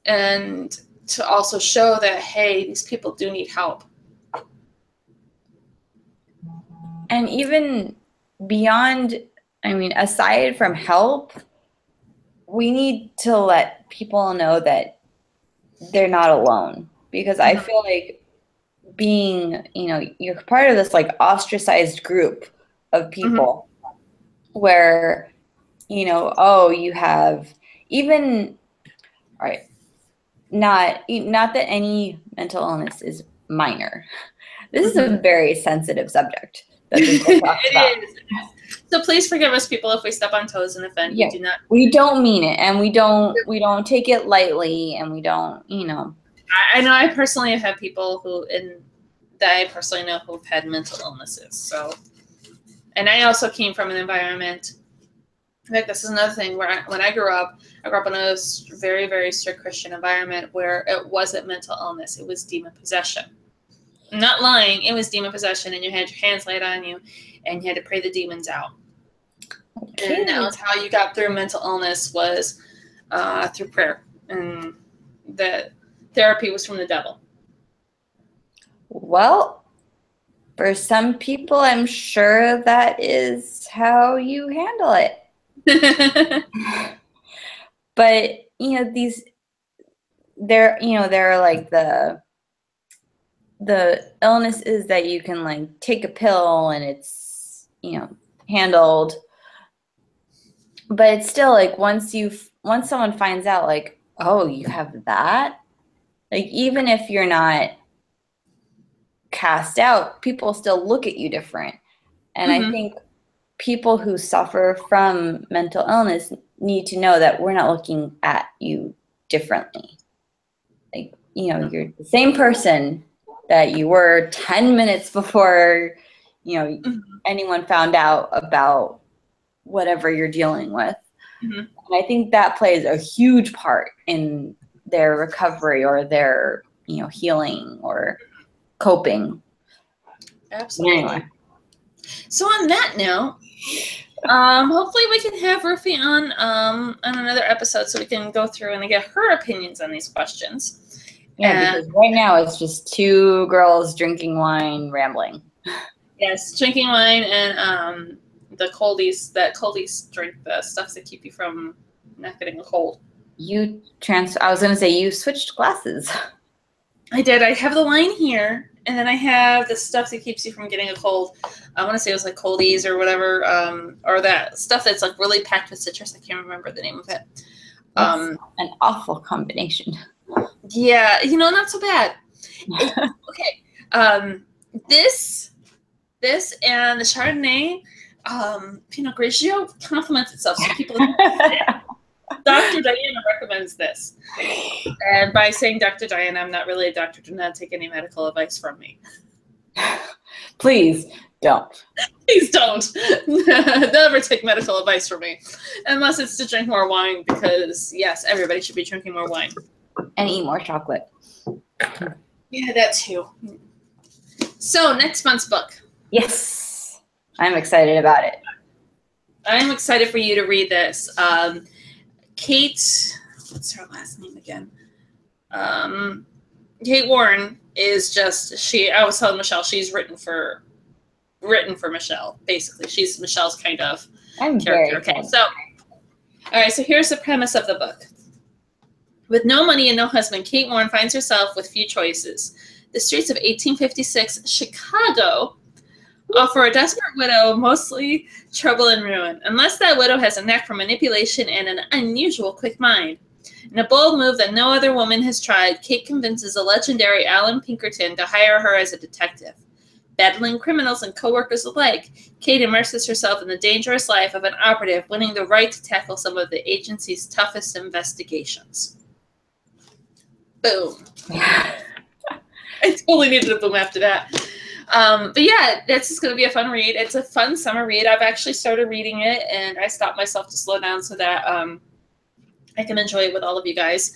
and to also show that, hey, these people do need help. And even beyond, I mean, aside from help, we need to let people know that they're not alone. Because I feel like being, you're part of this like ostracized group of people where, oh, you have even, all right, not that any mental illness is minor. This is a very sensitive subject that this book talks about. It is. So please forgive us, people, if we step on toes and offend. Yeah, we don't mean it, and we don't take it lightly, and we don't, I know I personally have had people that I personally know who've had mental illnesses. So, and I also came from an environment. In fact, this is another thing where when I grew up in a very, very strict Christian environment where it wasn't mental illness, it was demon possession. I'm not lying, it was demon possession, and you had your hands laid on you, and you had to pray the demons out. Okay. And that was how you got through mental illness, was through prayer, and that therapy was from the devil. Well, for some people, I'm sure that is how you handle it. But there are like the illness is that you can like take a pill and it's handled, but it's still like once someone finds out like, oh, you have that, like even if you're not cast out, people still look at you different. And I think people who suffer from mental illness need to know that we're not looking at you differently. Like, you're the same person that you were 10 minutes before, anyone found out about whatever you're dealing with. And I think that plays a huge part in their recovery or their, healing or coping. Absolutely. Anyway. So on that note, hopefully we can have Rufi on another episode so we can go through and get her opinions on these questions. Yeah, because right now it's just two girls drinking wine, rambling. Yes, drinking wine and the coldies. That coldies drink the stuff that keep you from not getting a cold. I was going to say you switched glasses. I did. I have the wine here, and then I have the stuff that keeps you from getting a cold. I want to say it was like coldies or whatever, or that stuff that's like really packed with citrus. I can't remember the name of it. That's an awful combination. Yeah, not so bad. Okay. This and the Chardonnay, Pinot Grigio complements itself. So people, Dr. Diana recommends this. And by saying Dr. Diana, I'm not really a doctor. Do not take any medical advice from me. Please don't. Please don't. Never take medical advice from me. Unless it's to drink more wine, because, yes, everybody should be drinking more wine. And eat more chocolate. Yeah, that too. So, next month's book. Yes. I'm excited about it. I'm excited for you to read this. Kate, what's her last name again? Kate Warren is I was telling Michelle, she's written for Michelle, basically. She's Michelle's kind of character. Okay, so, all right, so here's the premise of the book. With no money and no husband, Kate Warren finds herself with few choices. The streets of 1856 Chicago offer a desperate widow mostly trouble and ruin, unless that widow has a knack for manipulation and an unusual quick mind. In a bold move that no other woman has tried, Kate convinces the legendary Alan Pinkerton to hire her as a detective. Battling criminals and co-workers alike, Kate immerses herself in the dangerous life of an operative, winning the right to tackle some of the agency's toughest investigations. Boom. I totally needed a boom after that. But yeah, that's just going to be a fun read. It's a fun summer read. I've actually started reading it, and I stopped myself to slow down so that I can enjoy it with all of you guys.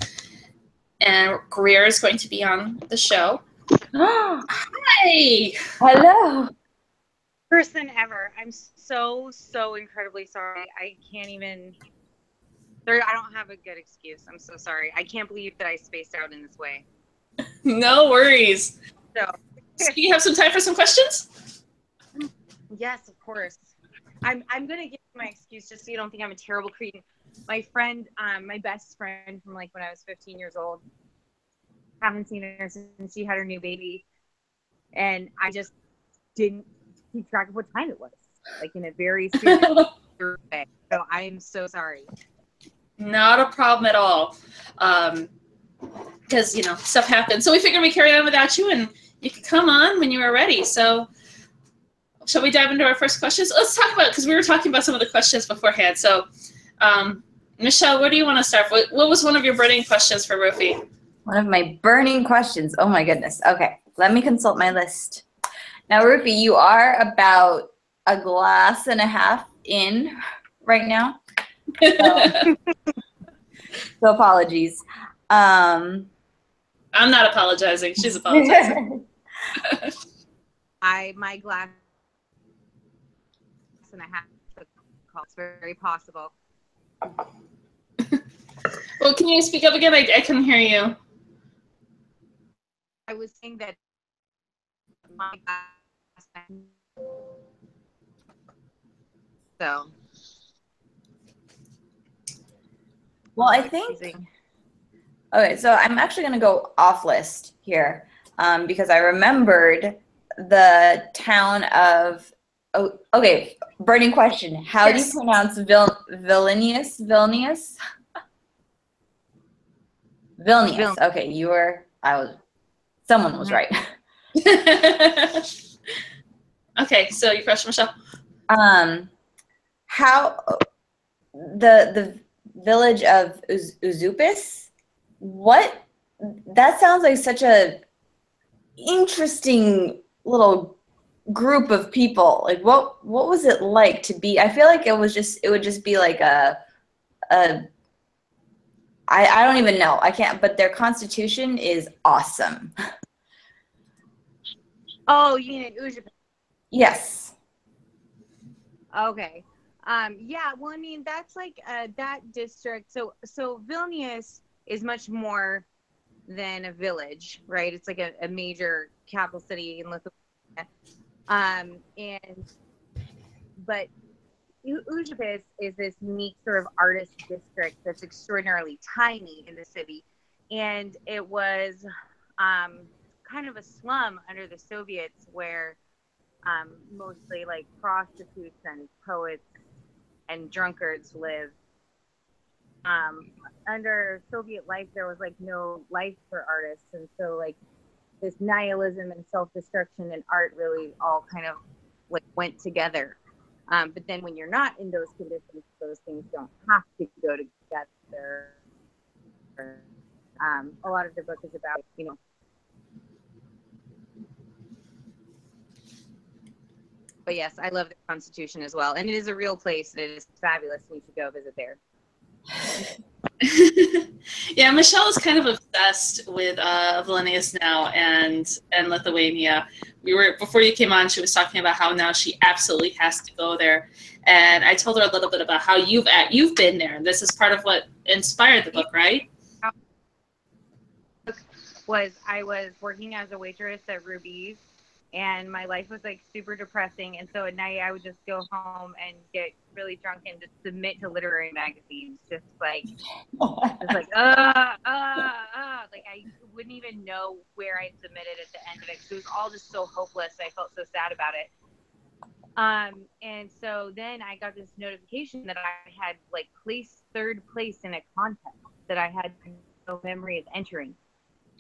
And Greer is going to be on the show. Hi! Hello! Person ever. I'm so incredibly sorry. I can't even... I don't have a good excuse. I'm so sorry. I can't believe that I spaced out in this way. No worries. So you have some time for some questions? Yes, of course. I'm gonna give you my excuse just so you don't think I'm a terrible cretin. My friend, my best friend from like when I was 15 years old, haven't seen her since she had her new baby, and I just didn't keep track of what time it was, like in a very serious way. So I'm so sorry. Not a problem at all. Because, you know, stuff happens. So we figured we'd carry on without you, and you could come on when you were ready. So shall we dive into our first questions? Let's talk about, because we were talking about some of the questions beforehand. So, Michelle, where do you want to start? What was one of your burning questions for Rufi? One of my burning questions. Oh, my goodness. Okay, let me consult my list. Now, Rufi, you are about a glass and a half in right now. So apologies. I'm not apologizing. She's apologizing. My glass and a half. It's very possible. Well, can you speak up again? I couldn't hear you. I was saying that my glass. So. Well, I think. Okay, so I'm actually going to go off list here because I remembered the town of. Oh, okay, burning question. How do you pronounce Vilnius? Vilnius? Vilnius. Okay, you were. Someone was right. Okay, so your question, Michelle. How the village of Uzupis? What? That sounds like such a interesting little group of people. Like, what was it like to be? I feel like it would just be like I don't even know. I can't. But their constitution is awesome. Oh, you mean in Uzbekistan? Yes. Okay. Yeah. Well, I mean, that's like that district. So Vilnius is much more than a village, right? It's like a major capital city in Lithuania. But Užupis is this unique sort of artist district that's extraordinarily tiny in the city, and it was kind of a slum under the Soviets where mostly like prostitutes and poets and drunkards lived. Under Soviet life, there was like no life for artists, and so like this nihilism and self-destruction and art really all kind of like went together. But then when you're not in those conditions, those things don't have to go together. A lot of the book is about, you know. But yes, I love the Constitution as well. And it is a real place. And it is fabulous. We should go visit there. Yeah, Michelle is kind of obsessed with Vilnius now and Lithuania. Before you came on, she was talking about how now she absolutely has to go there. And I told her a little bit about how you've been there. This is part of what inspired the book, right? I was working as a waitress at Ruby's, and my life was like super depressing. And so at night I would just go home and get really drunk and just submit to literary magazines, like like I wouldn't even know where I submitted at the end of it because it was all just so hopeless. I felt so sad about it. And so then I got this notification that I had like placed third place in a contest that I had no memory of entering.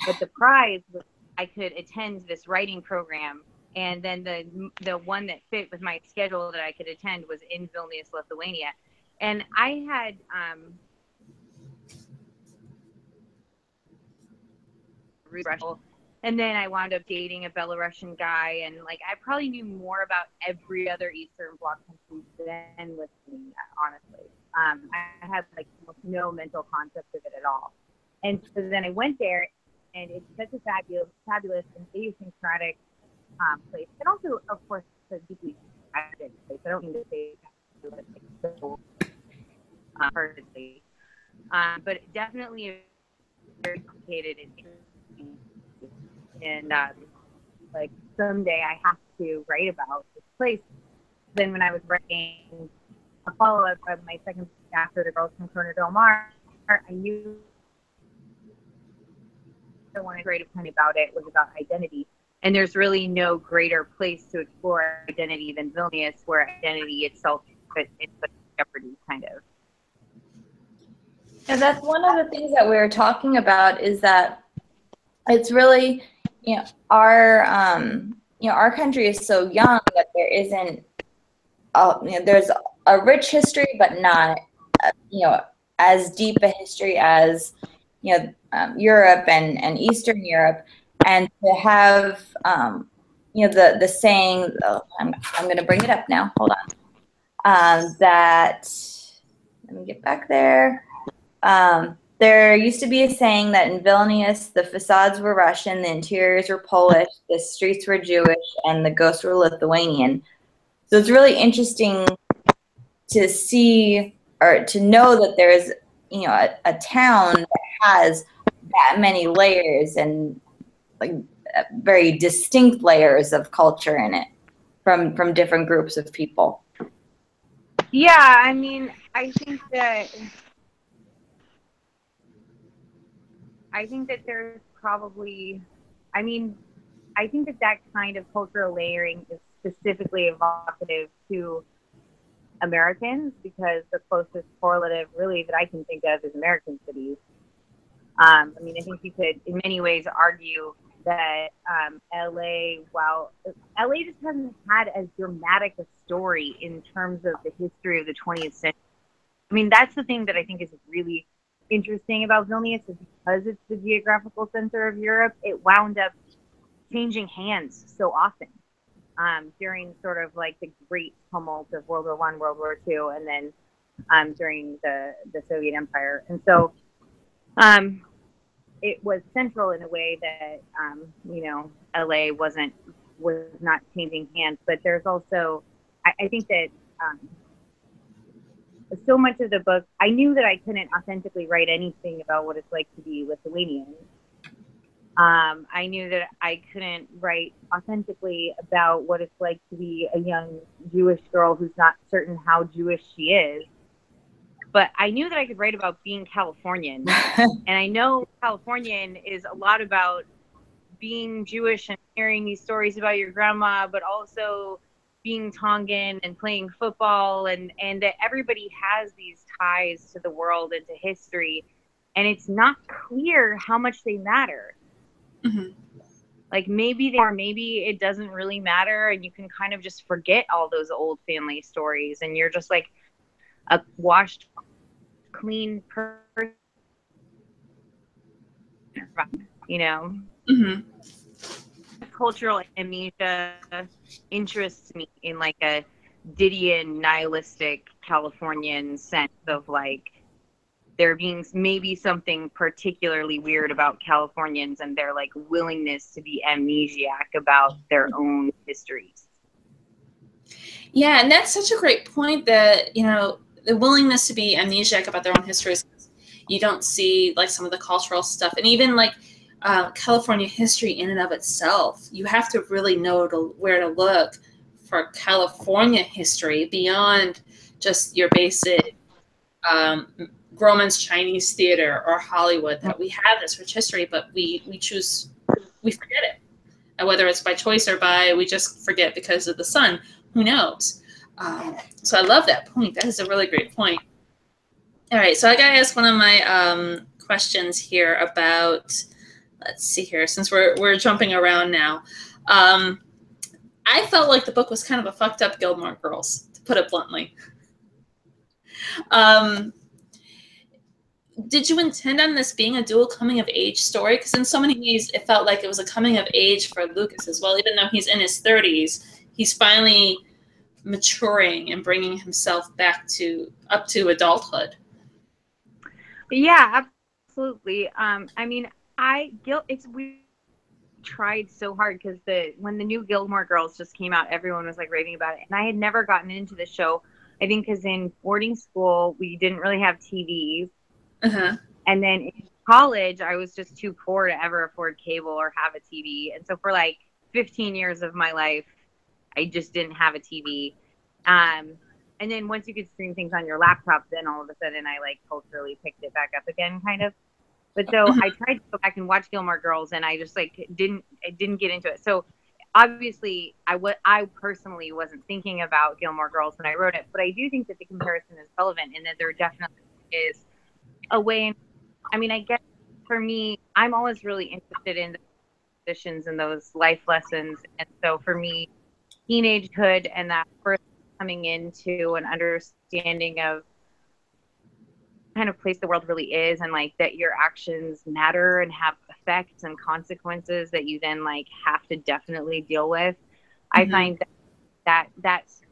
But the prize was I could attend this writing program, and then the one that fit with my schedule that I could attend was in Vilnius, Lithuania. And I had and then I wound up dating a Belarusian guy, and like I probably knew more about every other Eastern Bloc country than Lithuania, honestly. I had like no mental concept of it at all. And so then I went there, and it's such a fabulous and idiosyncratic place. And also, of course, it's a deeply tragic place. I don't mean to say fabulous, like, so perfectly. But definitely very complicated and interesting. And like someday I have to write about this place. Then when I was writing a follow-up of my second chapter, The Girls from Corona Del Mar, I knew I wanted to write a point about it was about identity. And there's really no greater place to explore identity than Vilnius, where identity itself is in jeopardy, kind of. And that's one of the things that we were talking about, is that it's really, our country is so young that there isn't, there's a rich history, but not, as deep a history as, Europe and Eastern Europe. And to have, the saying, I'm going to bring it up now. Hold on. That, let me get back there. There used to be a saying that in Vilnius, the facades were Russian, the interiors were Polish, the streets were Jewish, and the ghosts were Lithuanian. So it's really interesting to see, or to know, that there's, a town that has that many layers, and like very distinct layers of culture in it from different groups of people. Yeah, I mean, I think that there's probably, I think that kind of cultural layering is specifically evocative to Americans, because the closest correlative really that I can think of is American cities. I think you could in many ways argue that LA, while LA just hasn't had as dramatic a story in terms of the history of the 20th century. That's the thing that I think is really interesting about Vilnius, is because it's the geographical center of Europe, it wound up changing hands so often during sort of like the great tumult of World War I, World War II, and then during the Soviet Empire. And so it was central in a way that, LA was not changing hands. But there's also, I think that so much of the book, I knew that I couldn't authentically write anything about what it's like to be Lithuanian. I knew that I couldn't write authentically about what it's like to be a young Jewish girl who's not certain how Jewish she is. But I knew that I could write about being Californian. And I know Californian is a lot about being Jewish and hearing these stories about your grandma, but also being Tongan and playing football, and that everybody has these ties to the world and to history. And it's not clear how much they matter. Mm-hmm. Like maybe they are, maybe it doesn't really matter, and you can kind of just forget all those old family stories, and you're just like a washed, clean person, Mm-hmm. Cultural amnesia interests me in like a Didion nihilistic Californian sense of like there being maybe something particularly weird about Californians and their like willingness to be amnesiac about their own histories. Yeah, and that's such a great point, that, the willingness to be amnesiac about their own histories. You don't see like some of the cultural stuff, and even like California history in and of itself. You have to really know where to look for California history beyond just your basic Grauman's Chinese theater or Hollywood. That we have this rich history, but we forget it. And whether it's by choice or by we just forget because of the sun, who knows? So I love that point. That is a really great point. All right, so I got to ask one of my questions here about, let's see here, since we're jumping around now. I felt like the book was kind of a fucked up Gilmore Girls, to put it bluntly. Did you intend on this being a dual coming of age story? Because in so many ways, it felt like it was a coming of age for Lucas as well. Even though he's in his 30s, he's finally maturing and bringing himself up to adulthood. Yeah, absolutely. I mean, we tried so hard because when the new Gilmore Girls just came out, everyone was like raving about it, and I had never gotten into the show. I think because in boarding school we didn't really have TVs, and then in college I was just too poor to ever afford cable or have a TV, and so for like 15 years of my life, I just didn't have a TV. And then once you could stream things on your laptop, then all of a sudden I like culturally picked it back up again, kind of. But so I tried to go back and watch Gilmore Girls, and I just like didn't get into it. So obviously I personally wasn't thinking about Gilmore Girls when I wrote it, but I do think that the comparison is relevant and that there definitely is a way. I mean, I guess for me, I'm always really interested in the positions and those life lessons. And so for me, teenagehood and that first coming into an understanding of kind of place the world really is, and like that your actions matter and have effects and consequences that you then like have to definitely deal with. I find that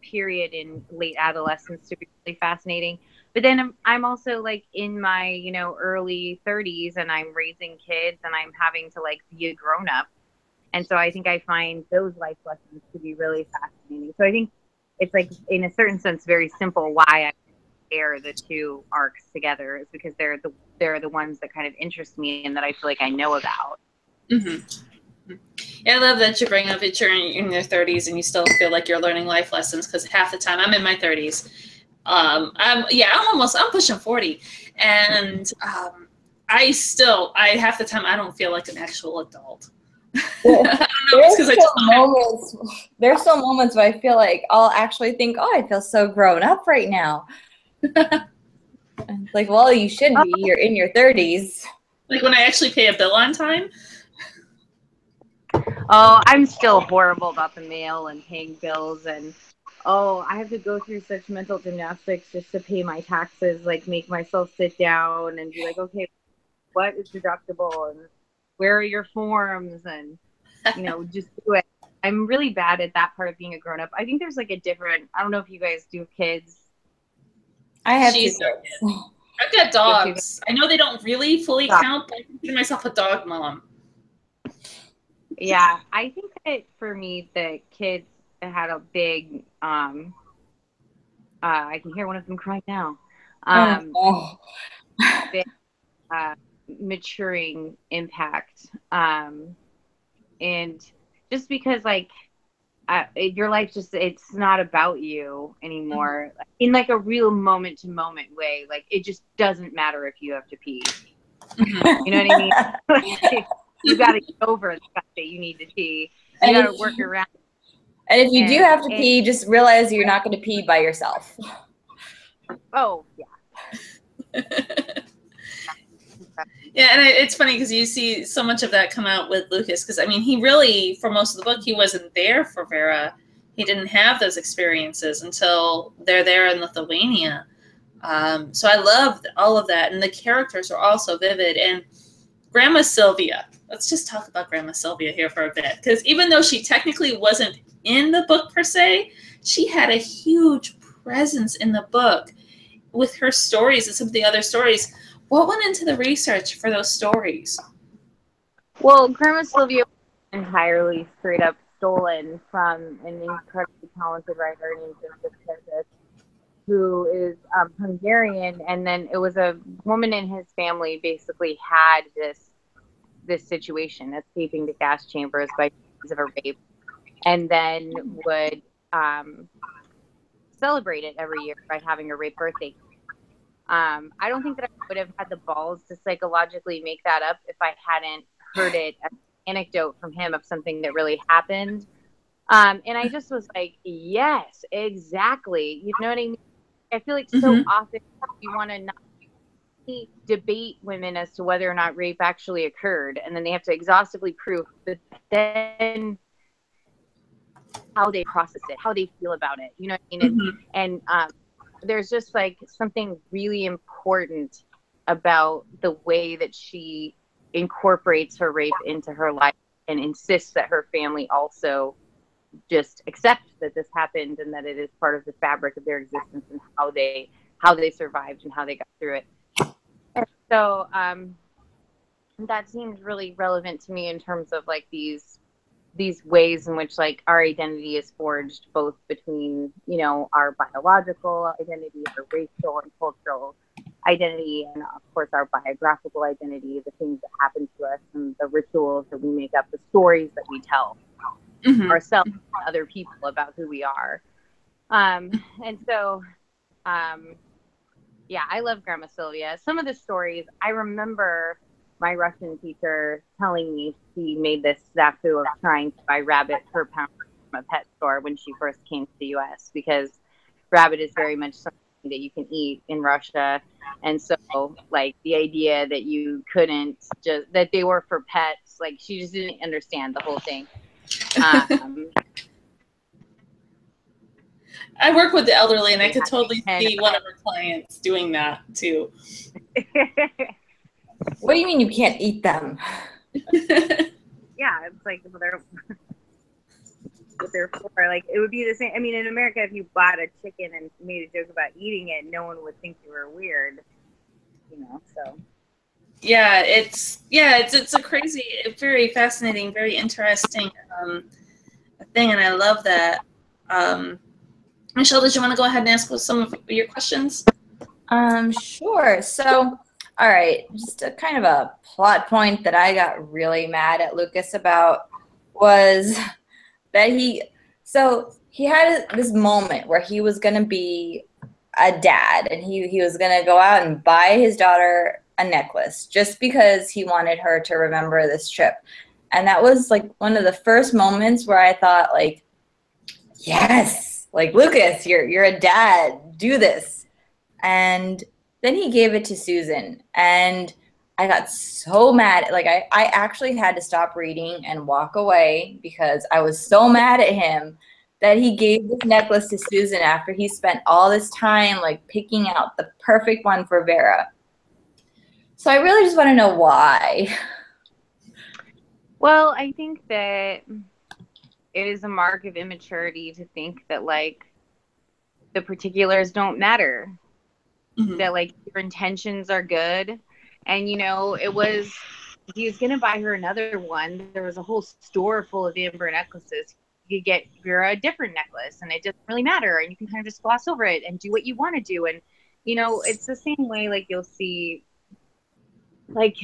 period in late adolescence to be really fascinating. But then I'm also like in my early 30s, and I'm raising kids, and I'm having to like be a grown up, and so I think I find those life lessons to be really fascinating. So I think it's like in a certain sense very simple why I pair the two arcs together, is because they're the ones that kind of interest me and that I feel like I know about. Yeah, I love that you bring up that you're in your 30s and you still feel like you're learning life lessons, because half the time I'm in my 30s. I'm pushing 40, and I half the time I don't feel like an actual adult. There's still moments where I feel like I'll actually think, oh, I feel so grown up right now. It's like, well, you should be. You're in your 30s. Like when I actually pay a bill on time. Oh, I'm still horrible about the mail and paying bills, and I have to go through such mental gymnastics just to pay my taxes, like make myself sit down and be like, okay, what is deductible and where are your forms, and just do it. I'm really bad at that part of being a grown up. I think there's like I don't know if you guys do kids. I have two kids. I've got dogs. I know they don't really fully count, but I consider myself a dog mom. Yeah, I think that for me, the kids had a big, I can hear one of them crying now, big, maturing impact. And just because like, your life it's not about you anymore in like a real moment to moment way. Like it just doesn't matter if you have to pee. You know what I mean? You got to get over the fact that you need to pee. You got to work around. And if you do have to pee, just realize you're not going to pee by yourself. Oh, yeah. Yeah, and it's funny because you see so much of that come out with Lucas, because, I mean, he really, for most of the book, he wasn't there for Vera. He didn't have those experiences until they're there in Lithuania. So I loved all of that, and the characters are also vivid. And Grandma Sylvia, let's just talk about Grandma Sylvia here for a bit, because even though she technically wasn't in the book per se, she had a huge presence in the book with her stories and some of the other stories. What went into the research for those stories? Well, Grandma Sylvia was entirely straight up stolen from an incredibly talented writer named Joseph Curtis, who is Hungarian, and then it was a woman in his family basically had this this situation, escaping the gas chambers by means of a rape, and then would celebrate it every year by having a rape birthday. I don't think that I would have had the balls to psychologically make that up if I hadn't heard it as an anecdote from him of something that really happened. And I just was like, yes, exactly. You know what I mean? I feel like so often you want to not debate women as to whether or not rape actually occurred, and then they have to exhaustively prove, but then how they process it, how they feel about it. You know what I mean? And there's just like something really important about the way that she incorporates her rape into her life and insists that her family also just accept that this happened and that it is part of the fabric of their existence and how they survived and how they got through it. And so that seemed really relevant to me in terms of like these ways in which like our identity is forged both between, you know, our biological identity, our racial and cultural identity, and of course our biographical identity, the things that happen to us and the rituals that we make up, the stories that we tell ourselves and other people about who we are. And so yeah, I love Grandma Sylvia. Some of the stories I remember my Russian teacher telling me she made this snafu of trying to buy rabbit per pound from a pet store when she first came to the U.S. because rabbit is very much something that you can eat in Russia. And so, like, the idea that you couldn't just, that they were for pets, like, she just didn't understand the whole thing. I work with the elderly, and I could totally see one of our clients doing that, too. What do you mean you can't eat them? Yeah, it's like what they're for. Like, it would be the same. I mean, in America, if you bought a chicken and made a joke about eating it, no one would think you were weird. You know, so. Yeah, it's a crazy, very fascinating, very interesting thing, and I love that. Michelle, did you want to go ahead and ask some of your questions? Sure. So, all right, just a kind of a plot point that I got really mad at Lucas about was that he had this moment where he was going to be a dad, and he was going to go out and buy his daughter a necklace just because he wanted her to remember this trip. And that was like one of the first moments where I thought, like, yes, like, Lucas, you're a dad, do this. And then he gave it to Susan, and I got so mad. Like, I actually had to stop reading and walk away because I was so mad at him that he gave this necklace to Susan after he spent all this time like picking out the perfect one for Vera. So I really just want to know why. Well, I think that it is a mark of immaturity to think that like the particulars don't matter. That like your intentions are good. And you know, he was gonna buy her another one. There was a whole store full of amber necklaces. You could get Vera a different necklace and it doesn't really matter, and you can kind of just gloss over it and do what you want to do. And you know, it's the same way like you'll see like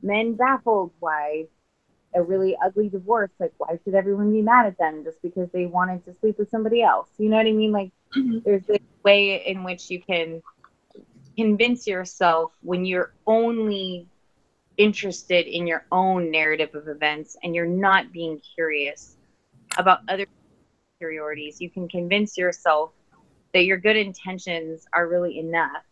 men baffled why a really ugly divorce, like why should everyone be mad at them just because they wanted to sleep with somebody else? You know what I mean? Like there's this way in which you can convince yourself when you're only interested in your own narrative of events and you're not being curious about other superiorities. You can convince yourself that your good intentions are really enough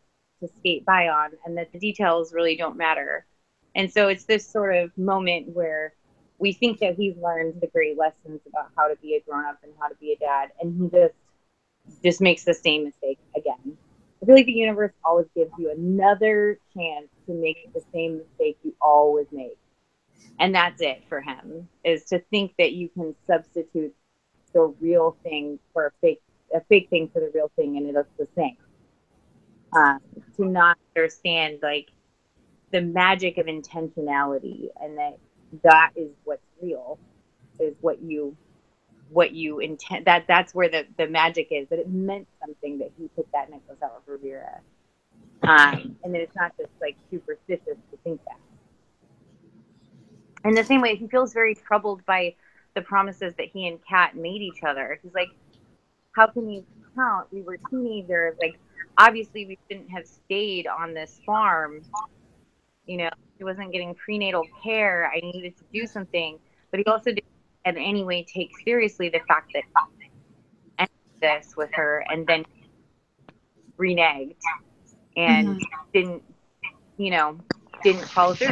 to skate by on and that the details really don't matter. And so it's this sort of moment where we think that he's learned the great lessons about how to be a grown-up and how to be a dad, and he just makes the same mistake again. I feel like the universe always gives you another chance to make the same mistake you always make. And that's it for him, is to think that you can substitute the real thing for a fake thing for the real thing, and it's the same. To not understand like the magic of intentionality, and that is what's real, is what you intend. That's where the magic is, that it meant something that he took that necklace out of Rivera. And then it's not just like superstitious to think that. In the same way, he feels very troubled by the promises that he and Kat made each other. He's like, how can you count? We were teenagers. Like, obviously, we shouldn't have stayed on this farm. You know, he wasn't getting prenatal care. I needed to do something. But he also didn't in any way take seriously the fact that I ended this with her and then reneged and didn't, you know, didn't follow through.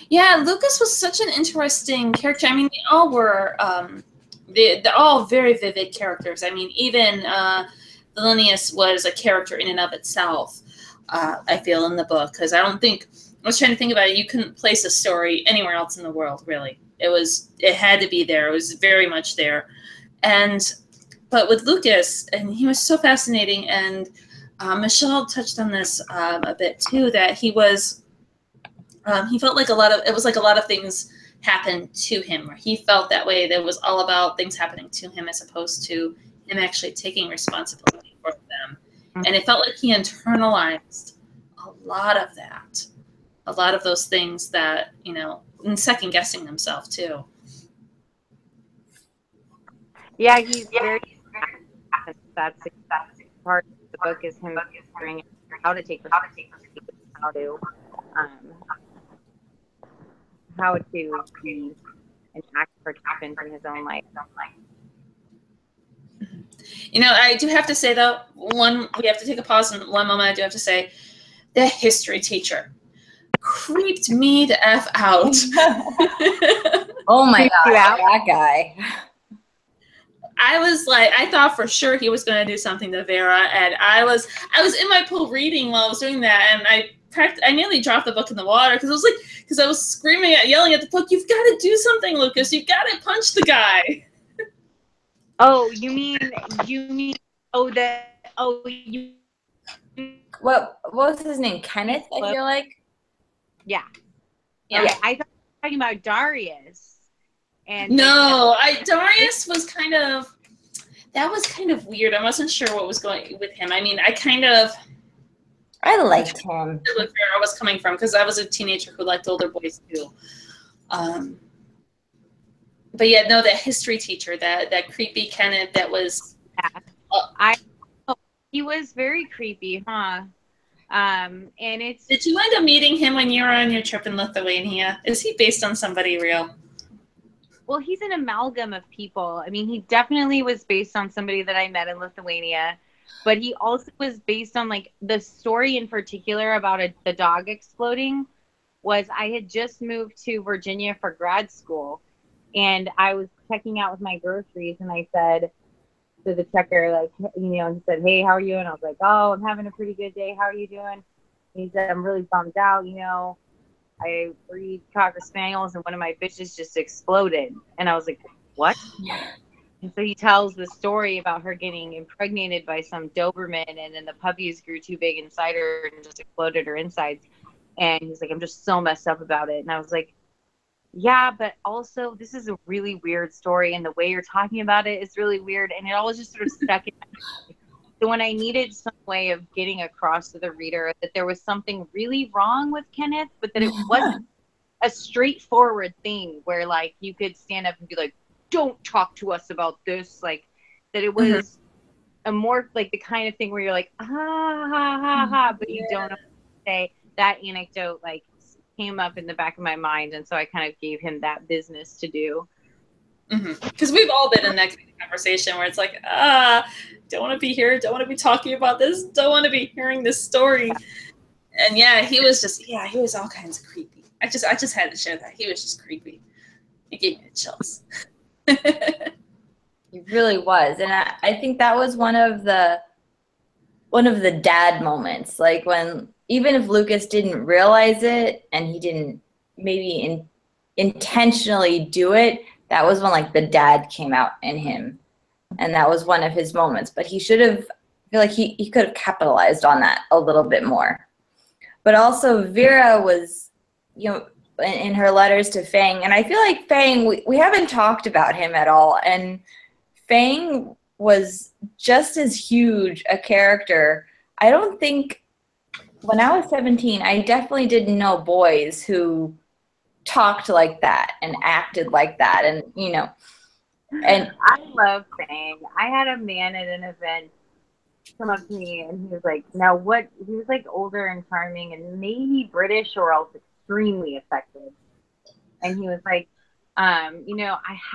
Yeah, Lucas was such an interesting character. I mean, they all were, they're all very vivid characters. I mean, even Linnaeus was a character in and of itself, I feel, in the book. Because I was trying to think about it, you couldn't place a story anywhere else in the world, really. It had to be there. It was very much there. But with Lucas, and he was so fascinating, and Michelle touched on this a bit too, that he felt like it was like a lot of things happened to him. Or he felt that way. That was all about things happening to him as opposed to him actually taking responsibility for them. And it felt like he internalized a lot of that, a lot of those things that, you know, and second guessing himself too. Yeah, he's very. That's part of the book is him figuring out how to take responsibility, how to be an active participant in his own life. You know, I do have to say though, we have to take a pause and one moment I do have to say, the history teacher creeped me the F out. Oh my God, that guy. I was like, I thought for sure he was going to do something to Vera, and I was in my pool reading while I was doing that, and I nearly dropped the book in the water because I was screaming yelling at the book, "You've got to do something, Lucas! You've got to punch the guy!" Oh, you mean? What was his name? Kenneth, I feel like. Yeah. I thought you were talking about Darius. And no, Darius was kind of weird. I wasn't sure what was going with him. I mean, I liked him. Where I was coming from, because I was a teenager who liked older boys too. But yeah, no, that history teacher, that creepy Kenneth, that was. He was very creepy, huh? And it's. Did you end up meeting him when you were on your trip in Lithuania? Is he based on somebody real? Well, he's an amalgam of people. I mean, he definitely was based on somebody that I met in Lithuania, but he also was based on, like, the story in particular about the dog exploding was I had just moved to Virginia for grad school, and I was checking out with my groceries, and I said to the checker, like, you know, he said, "Hey, how are you?" And I was like, "Oh, I'm having a pretty good day. How are you doing?" And he said, "I'm really bummed out, you know. I breed Cocker Spaniels, and one of my bitches just exploded." And I was like, "What?" And so he tells the story about her getting impregnated by some Doberman, and then the puppies grew too big inside her and just exploded her insides. And he's like, "I'm just so messed up about it." And I was like, "Yeah, but also this is a really weird story, and the way you're talking about it is really weird." And it all just sort of stuck in my mind. So when I needed some way of getting across to the reader that there was something really wrong with Kenneth, but that it wasn't a straightforward thing where, like, you could stand up and be like, "Don't talk to us about this," like, that it was a more like the kind of thing where you're like, "Ha ha ha ha," but you don't know what to say. That anecdote, like, came up in the back of my mind, and so I kind of gave him that business to do. Because we've all been in that kind of conversation where it's like, don't want to be here, don't want to be talking about this, don't want to be hearing this story. And yeah, he was all kinds of creepy. I just had to share that. He was just creepy. It gave me the chills. He really was. And I think that was one of the dad moments. Like, when, even if Lucas didn't realize it and he didn't maybe intentionally do it, that was when, like, the dad came out in him. And that was one of his moments. But he should have, I feel like he could have capitalized on that a little bit more. But also Vera was, you know, in her letters to Fang, and I feel like Fang, we haven't talked about him at all. And Fang was just as huge a character I don't think when I was 17, I definitely didn't know boys who talked like that and acted like that, and and I love Fang. I had a man at an event come up to me and he was like, now what? He was like older and charming and maybe British or else extremely effective. And he was like, I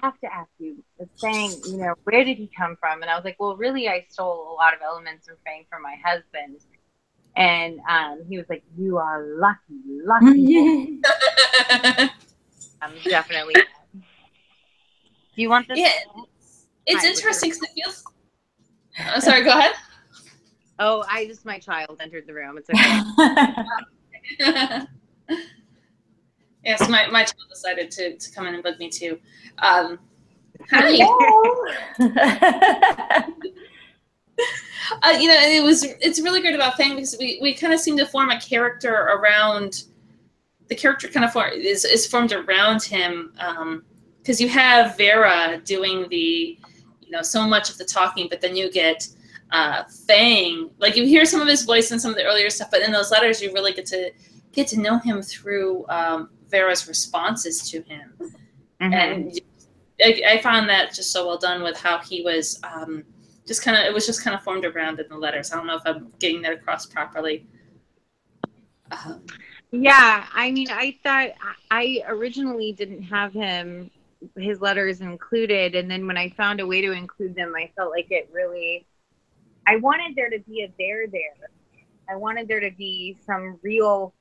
have to ask you, Fang, where did he come from? And I was like, well, really, I stole a lot of elements from Fang from my husband. And he was like, you are lucky, lucky. Definitely. Do you want this? Yeah, it's Hi, interesting because it feels. Oh, sorry, go ahead. Oh, my child entered the room. It's okay. Yes, my child decided to come in and bug me too. Hi. It's really great about Fang because we kind of seem to form a character around the character kind of is formed around him because you have Vera doing the so much of the talking, but then you get Fang, like you hear some of his voice in some of the earlier stuff, but in those letters you really get to know him through Vera's responses to him. Mm-hmm. And I found that just so well done with how he was it was just kind of formed around in the letters. I don't know if I'm getting that across properly. Yeah, I mean, I thought I originally didn't have his letters included, and then when I found a way to include them, I felt like I wanted there to be a there. I wanted there to be some real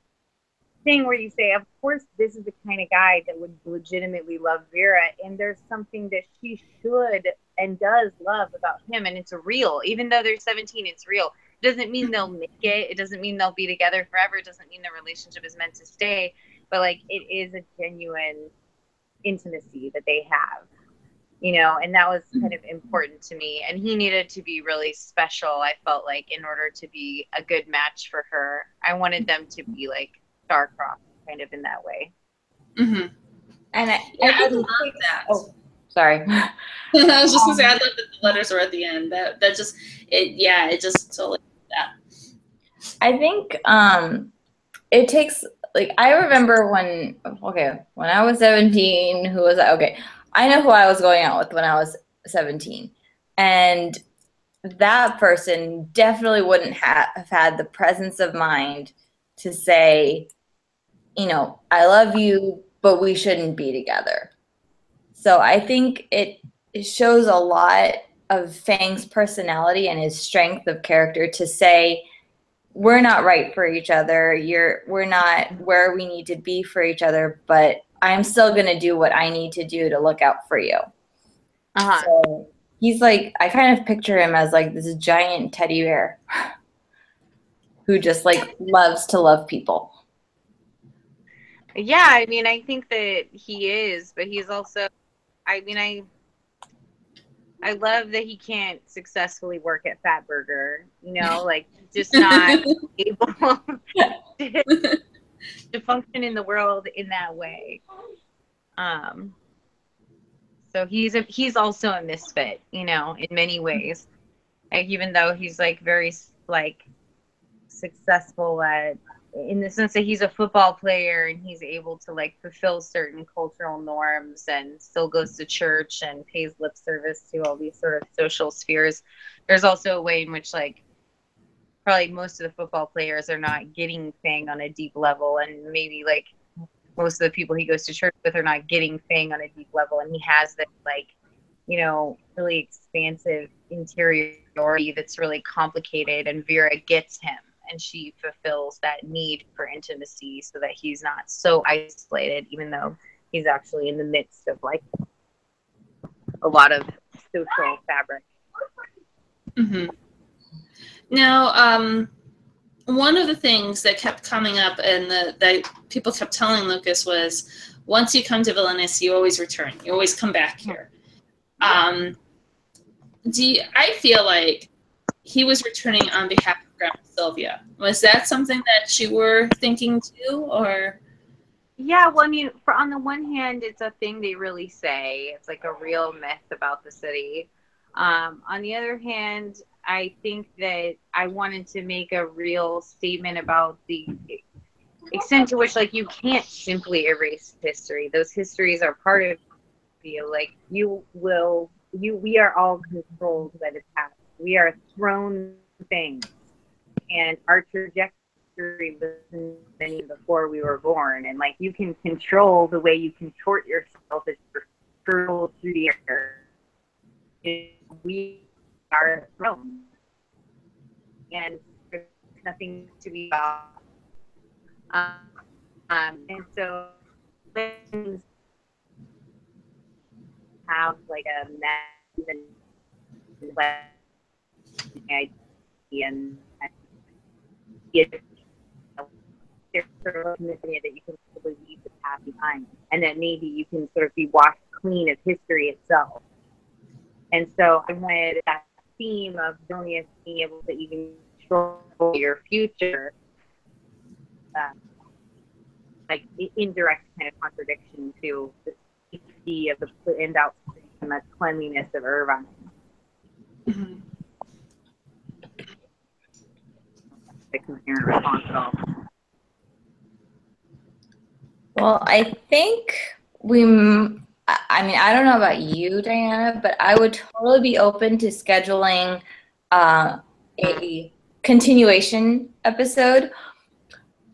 thing where you say, of course, this is the kind of guy that would legitimately love Vera, and there's something that she should and does love about him, and it's real. Even though they're 17, it's real. It doesn't mean they'll make it. It doesn't mean they'll be together forever. It doesn't mean their relationship is meant to stay. But like, it is a genuine intimacy that they have, and that was kind of important to me. And he needed to be really special. I felt like in order to be a good match for her, I wanted them to be like star-crossed kind of in that way. Mm-hmm. And I love that. Oh, sorry. I was just gonna say, I love that the letters are at the end. That just it just totally that. I think it takes, like, I remember when I was 17, I know who I was going out with when I was 17, and that person definitely wouldn't have had the presence of mind to say, I love you, but we shouldn't be together. So I think it shows a lot of Fang's personality and his strength of character to say, we're not right for each other. We're not where we need to be for each other, but I'm still going to do what I need to do to look out for you. Uh-huh. So he's like, I kind of picture him as like this giant teddy bear who just like loves to love people. Yeah, I mean, I think that he is, but he's also, I mean, I love that he can't successfully work at Fatburger, like just not able to function in the world in that way. So he's also a misfit, in many ways. Like, even though he's like very like successful in the sense that he's a football player and he's able to like fulfill certain cultural norms and still goes to church and pays lip service to all these sort of social spheres. There's also a way in which like probably most of the football players are not getting Fang on a deep level, and maybe like most of the people he goes to church with are not getting Fang on a deep level, and he has this like, really expansive interiority that's really complicated, and Vera gets him. And she fulfills that need for intimacy so that he's not so isolated, even though he's actually in the midst of like a lot of social fabric. Mm-hmm. Now, one of the things that kept coming up and that people kept telling Lucas was, once you come to Villainous, you always return. You always come back here. I feel like he was returning on behalf of Grandma Sylvia. Was that something that you were thinking too, or? Yeah, well, I mean, on the one hand, it's a thing they really say. It's like a real myth about the city. On the other hand, I think that I wanted to make a real statement about the extent to which, like, you can't simply erase history. Those histories are part of you. Like, we are all controlled by the past. We are thrown things, and our trajectory was many before we were born. And like, you can control the way you contort yourself as you're hurtled through the air. We are thrown, and there's nothing to be about. And so things have like a method and there's sort of an idea that you can probably leave the past behind, and that maybe you can sort of be washed clean of history itself. And so I wanted that theme of Vilnius being able to even control your future, like indirect kind of contradiction to the safety of the put and out and the cleanliness of Irvine. Mm-hmm. A coherent response at all. Well, I think I mean, I don't know about you, Diana, but I would totally be open to scheduling a continuation episode,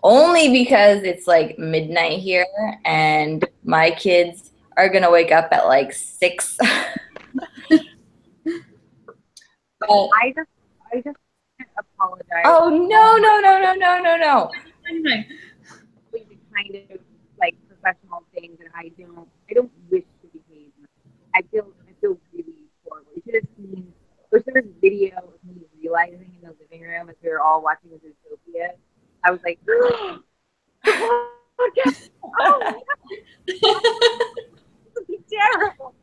only because it's like midnight here and my kids are going to wake up at like 6. I just apologize. Oh, no. The kind of like professional things that I don't wish to behave. I feel really horrible. You should have seen there's sort of video of me realizing in the living room as we were all watching Zootopia. I was like, oh, oh, this would be terrible.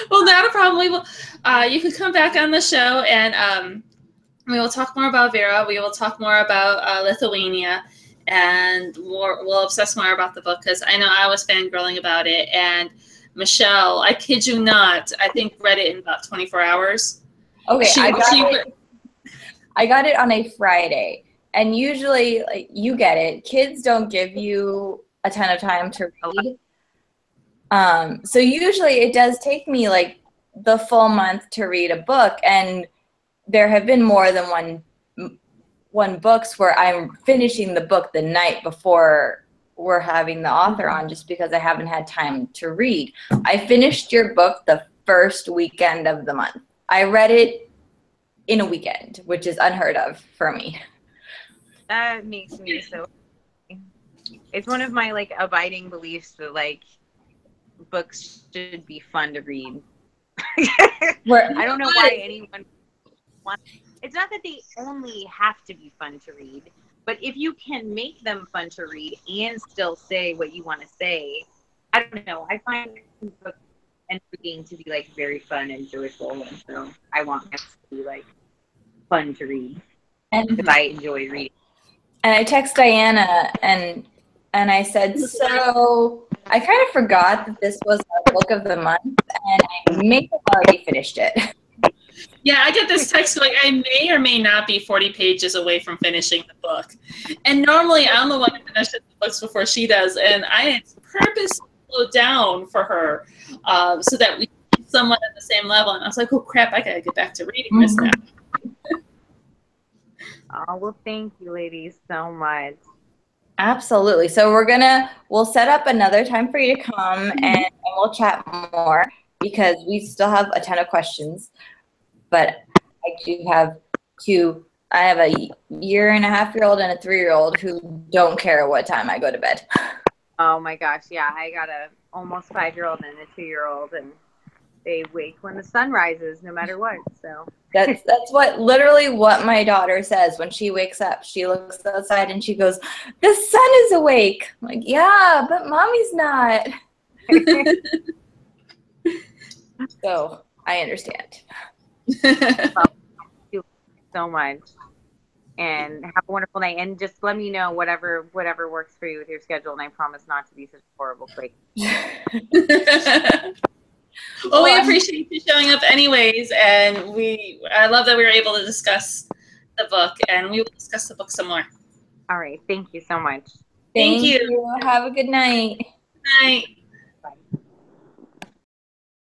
Well, not a problem. We will. You can come back on the show, and we will talk more about Vera. We will talk more about Lithuania, and we'll obsess more about the book, because I know I was fangirling about it. And Michelle, I kid you not, I think read it in about 24 hours. Okay, I got it on a Friday, and usually, like, you get it. Kids don't give you a ton of time to read. So usually it does take me like the full month to read a book, and there have been more than one books where I'm finishing the book the night before we're having the author on, just because I haven't had time to read. I finished your book the first weekend of the month. I read it in a weekend, which is unheard of for me. That makes me so happy. It's one of my like abiding beliefs that like books should be fun to read. I don't know why anyone wants. It's not that they only have to be fun to read, but if you can make them fun to read and still say what you want to say, I don't know. I find books and reading to be like very fun and joyful, and so I want them to be like fun to read, because I enjoy reading. And I text Diana and I said, so I kind of forgot that this was our book of the month, and I may have already finished it. Yeah, I get this text like I may or may not be 40 pages away from finishing the book. And normally I'm the one who finishes the books before she does, and I purposely slowed down for her so that we keep somewhat at the same level. And I was like, oh crap, I gotta get back to reading this now. Oh, well, thank you, ladies, so much. Absolutely. So we'll set up another time for you to come, and we'll chat more, because we still have a ton of questions. But I have a 1.5-year-old and a 3-year-old who don't care what time I go to bed. Oh my gosh, yeah, I got a almost 5-year-old and a 2-year-old, and they wake when the sun rises, no matter what. So that's literally what my daughter says when she wakes up. She looks outside and she goes, "The sun is awake." I'm like, yeah, but mommy's not. So I understand. Well, thank you so much, and have a wonderful night. And just let me know whatever works for you with your schedule, and I promise not to be such a horrible freak. Well, we appreciate you showing up anyways, and I love that we were able to discuss the book, and we will discuss the book some more. All right. Thank you so much. Thank you. Have a good night. Good night.